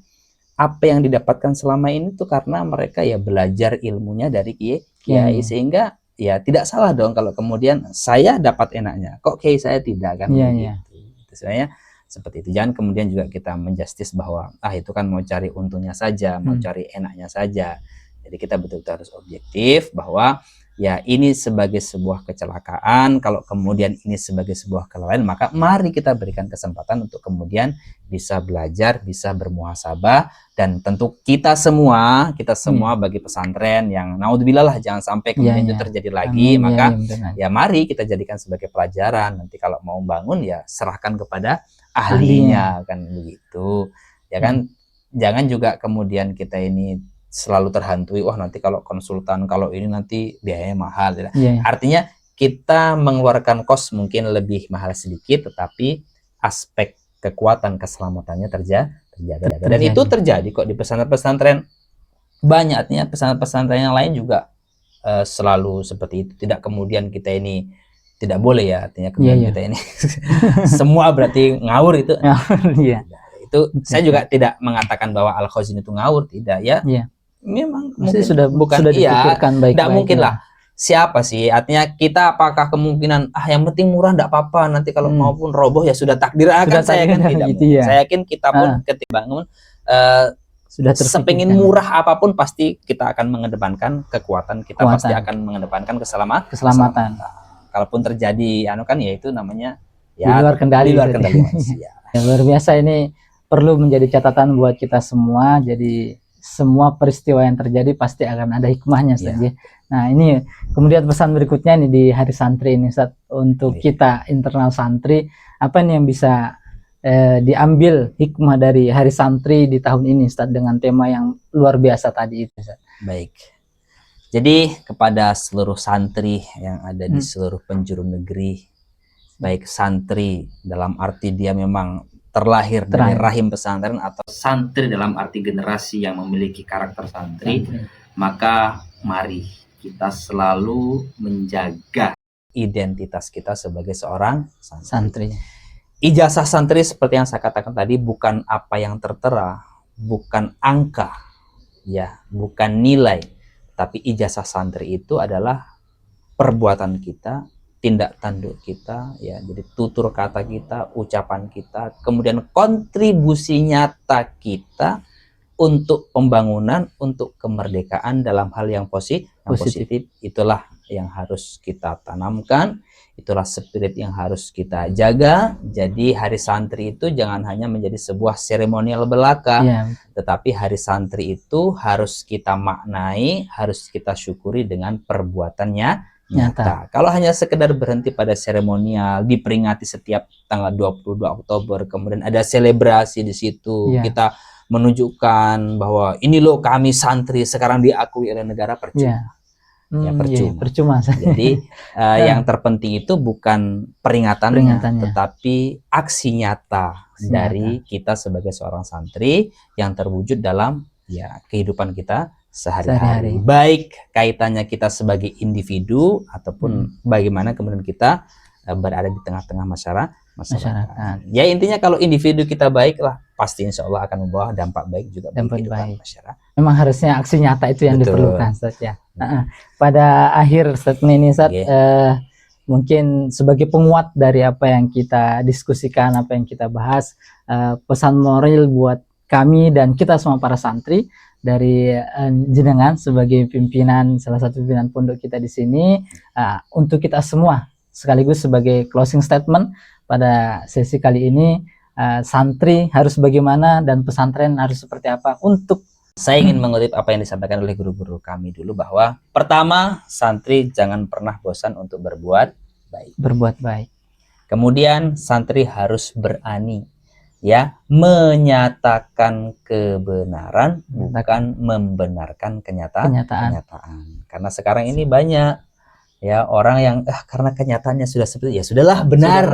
apa yang didapatkan selama ini tuh karena mereka ya belajar ilmunya dari kiai sehingga ya tidak salah dong kalau kemudian saya dapat enaknya kok kiai saya tidak kan begitu. Itu sebenarnya seperti itu. Jangan kemudian juga kita menjustis bahwa itu kan mau cari untungnya saja, mau cari enaknya saja. Jadi kita betul-betul harus objektif bahwa ya ini sebagai sebuah kecelakaan, kalau kemudian ini sebagai sebuah kelalaian, maka mari kita berikan kesempatan untuk kemudian bisa belajar, bisa bermuhasabah, dan tentu kita semua bagi pesantren yang naudzubillah lah jangan sampai kemudian itu terjadi lagi, maka ya mari kita jadikan sebagai pelajaran. Nanti kalau mau bangun ya serahkan kepada ahlinya kan begitu. Ya kan jangan juga kemudian kita ini selalu terhantui, wah nanti kalau konsultan, kalau ini nanti biayanya mahal. Artinya kita mengeluarkan kos mungkin lebih mahal sedikit, tetapi aspek kekuatan keselamatannya terjaga. Dan itu terjadi kok di pesantren-pesantren banyak. Artinya pesantren-pesantren yang lain juga selalu seperti itu. Tidak kemudian kita ini tidak boleh ya, artinya kemudian kita ini semua berarti ngawur itu. Itu saya juga tidak mengatakan bahwa Al-Khazin itu ngawur, tidak ya. Memang mungkin sudah dipikirkan baik-baik. Tidak mungkin lah. Siapa sih? Artinya kita apakah kemungkinan yang penting murah tidak apa-apa, nanti kalau maupun roboh ya sudah takdir akan. Saya kan tidak mungkin. Saya yakin kita pun ketika bangun sudah sepengin murah apapun pasti kita akan mengedepankan kekuatan, kita pasti akan mengedepankan keselamatan. Kalaupun terjadi kan ya itu namanya ya di luar kendali manusia. Luar biasa, ini perlu menjadi catatan buat kita semua. Jadi semua peristiwa yang terjadi pasti akan ada hikmahnya saja. Nah ini kemudian pesan berikutnya nih di Hari Santri ini, Ustaz, untuk kita internal santri, apa nih yang bisa diambil hikmah dari Hari Santri di tahun ini, Ustaz, dengan tema yang luar biasa tadi itu, Ustaz? Baik. Jadi kepada seluruh santri yang ada di seluruh penjuru negeri, baik santri dalam arti dia memang terlahir dari rahim pesantren atau santri dalam arti generasi yang memiliki karakter santri, maka mari kita selalu menjaga identitas kita sebagai seorang santri. Ijazah santri seperti yang saya katakan tadi bukan apa yang tertera, bukan angka, ya, bukan nilai, tapi ijazah santri itu adalah perbuatan kita, tindak tanduk kita, ya, jadi tutur kata kita, ucapan kita, kemudian kontribusi nyata kita untuk pembangunan, untuk kemerdekaan dalam hal yang positif. Itulah yang harus kita tanamkan, itulah spirit yang harus kita jaga. Jadi Hari Santri itu jangan hanya menjadi sebuah seremonial belaka, tetapi Hari Santri itu harus kita maknai, harus kita syukuri dengan perbuatannya nyata. Kalau hanya sekedar berhenti pada seremonial, diperingati setiap tanggal 22 Oktober, kemudian ada selebrasi di situ, kita menunjukkan bahwa ini loh kami santri sekarang diakui oleh negara, percuma. Percuma. Jadi yang terpenting itu bukan peringatannya, tetapi aksi nyata dari kita sebagai seorang santri yang terwujud dalam kehidupan kita sehari-hari, baik kaitannya kita sebagai individu ataupun bagaimana kemudian kita berada di tengah-tengah masyarakat. Ya intinya kalau individu kita baik lah, pasti insya Allah akan membawa dampak baik juga bagi kehidupan masyarakat. Memang harusnya aksi nyata itu yang diperlukan, Ustaz, ya. Pada akhir statement ini, Ustaz, mungkin sebagai penguat dari apa yang kita diskusikan, apa yang kita bahas, pesan moral buat kami dan kita semua para santri dari jenengan sebagai pimpinan, salah satu pimpinan pondok kita di sini, untuk kita semua sekaligus sebagai closing statement pada sesi kali ini, santri harus bagaimana dan pesantren harus seperti apa untuk Saya ingin mengutip apa yang disampaikan oleh guru-guru kami dulu, bahwa pertama, santri jangan pernah bosan untuk berbuat baik. berbuat baik. Kemudian santri harus berani ya menyatakan kebenaran, bukan membenarkan kenyataan. Karena sekarang ini banyak ya orang yang karena kenyataannya sudah seperti ya sudahlah benar.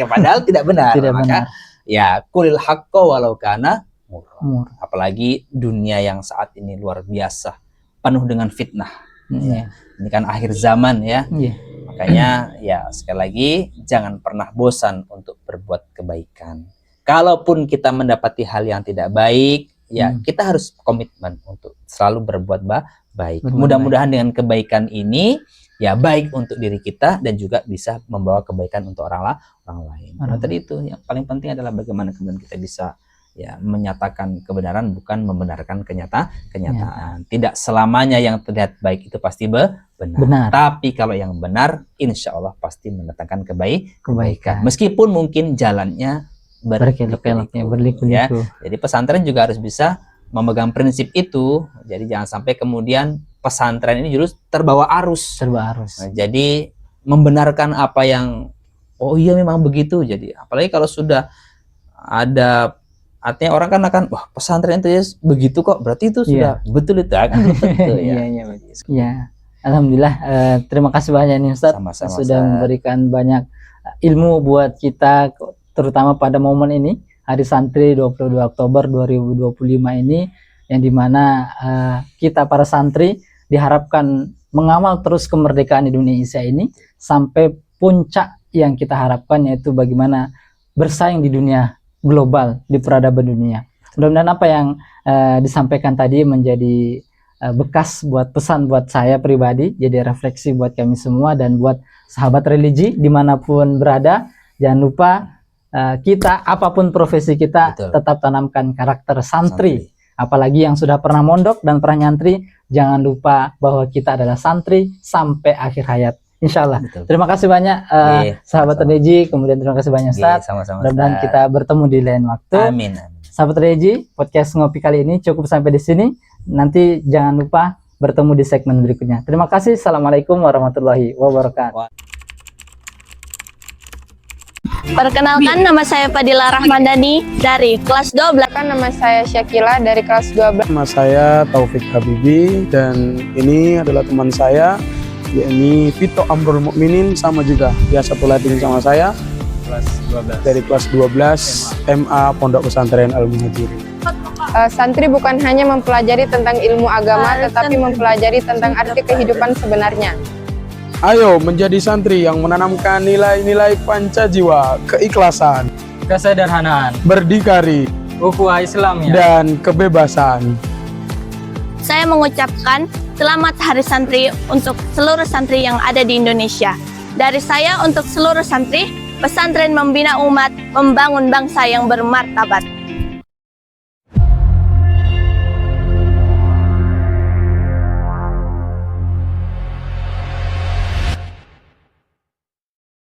Padahal tidak benar. Tidak Maka benar. ya kulil haqqo walau kana murra. Murra. Apalagi dunia yang saat ini luar biasa penuh dengan fitnah. Iya. Ini kan akhir zaman ya. Iya. Makanya ya sekali lagi jangan pernah bosan untuk berbuat kebaikan. Kalaupun kita mendapati hal yang tidak baik, ya kita harus komitmen untuk selalu berbuat baik. Mudah-mudahan dengan kebaikan ini ya baik untuk diri kita dan juga bisa membawa kebaikan untuk orang lain. Dan tadi itu yang paling penting adalah bagaimana kemudian kita bisa ya menyatakan kebenaran, bukan membenarkan kenyataan. Tidak selamanya yang terlihat baik itu pasti benar. Tapi kalau yang benar, insya Allah pasti mendatangkan kebaikan. Meskipun mungkin jalannya berliku-liku. Ya. Jadi pesantren juga harus bisa memegang prinsip itu. Jadi jangan sampai kemudian pesantren ini justru terbawa arus. Nah, jadi membenarkan apa yang oh iya memang begitu. Jadi apalagi kalau sudah ada, artinya orang kan akan wah pesantren itu ya begitu kok, berarti itu sudah betul itu kan betul ya. Iya. Alhamdulillah, terima kasih banyak nih Ustadz. Sama-sama, sudah memberikan banyak ilmu buat kita, terutama pada momen ini Hari Santri 22 Oktober 2025 ini, yang dimana kita para santri diharapkan mengawal terus kemerdekaan Indonesia ini sampai puncak yang kita harapkan, yaitu bagaimana bersaing di dunia global, di peradaban dunia. Mudah-mudahan apa yang disampaikan tadi menjadi bekas buat pesan buat saya pribadi, jadi refleksi buat kami semua dan buat sahabat religi dimanapun berada. Jangan lupa kita apapun profesi kita tetap tanamkan karakter santri. Apalagi yang sudah pernah mondok dan pernah nyantri, jangan lupa bahwa kita adalah santri sampai akhir hayat. Insya Allah. Terima kasih banyak sahabat religi, kemudian terima kasih banyak Ustaz. Mudah-mudahan kita bertemu di lain waktu. Amin. Sahabat religi, podcast ngopi kali ini cukup sampai di sini. Nanti jangan lupa bertemu di segmen berikutnya. Terima kasih. Assalamualaikum warahmatullahi wabarakatuh. Perkenalkan, nama saya Fadila Rahmadani dari kelas 12. Nama saya Syakila dari kelas 12. Nama saya Taufik Habibi dan ini adalah teman saya, yakni Vito Amrul Mukminin, sama juga dia satu Latin sama saya, kelas 12. Dari kelas 12 MA Pondok Pesantren Al-Muhajirin. Santri bukan hanya mempelajari tentang ilmu agama, tetapi mempelajari tentang arti kehidupan sebenarnya. Ayo menjadi santri yang menanamkan nilai-nilai pancajiwa, keikhlasan, Kesederhanaan, berdikari, ukhuwah Islamiyah, dan kebebasan. Saya mengucapkan selamat Hari Santri untuk seluruh santri yang ada di Indonesia. Dari saya untuk seluruh santri, pesantren membina umat, membangun bangsa yang bermartabat.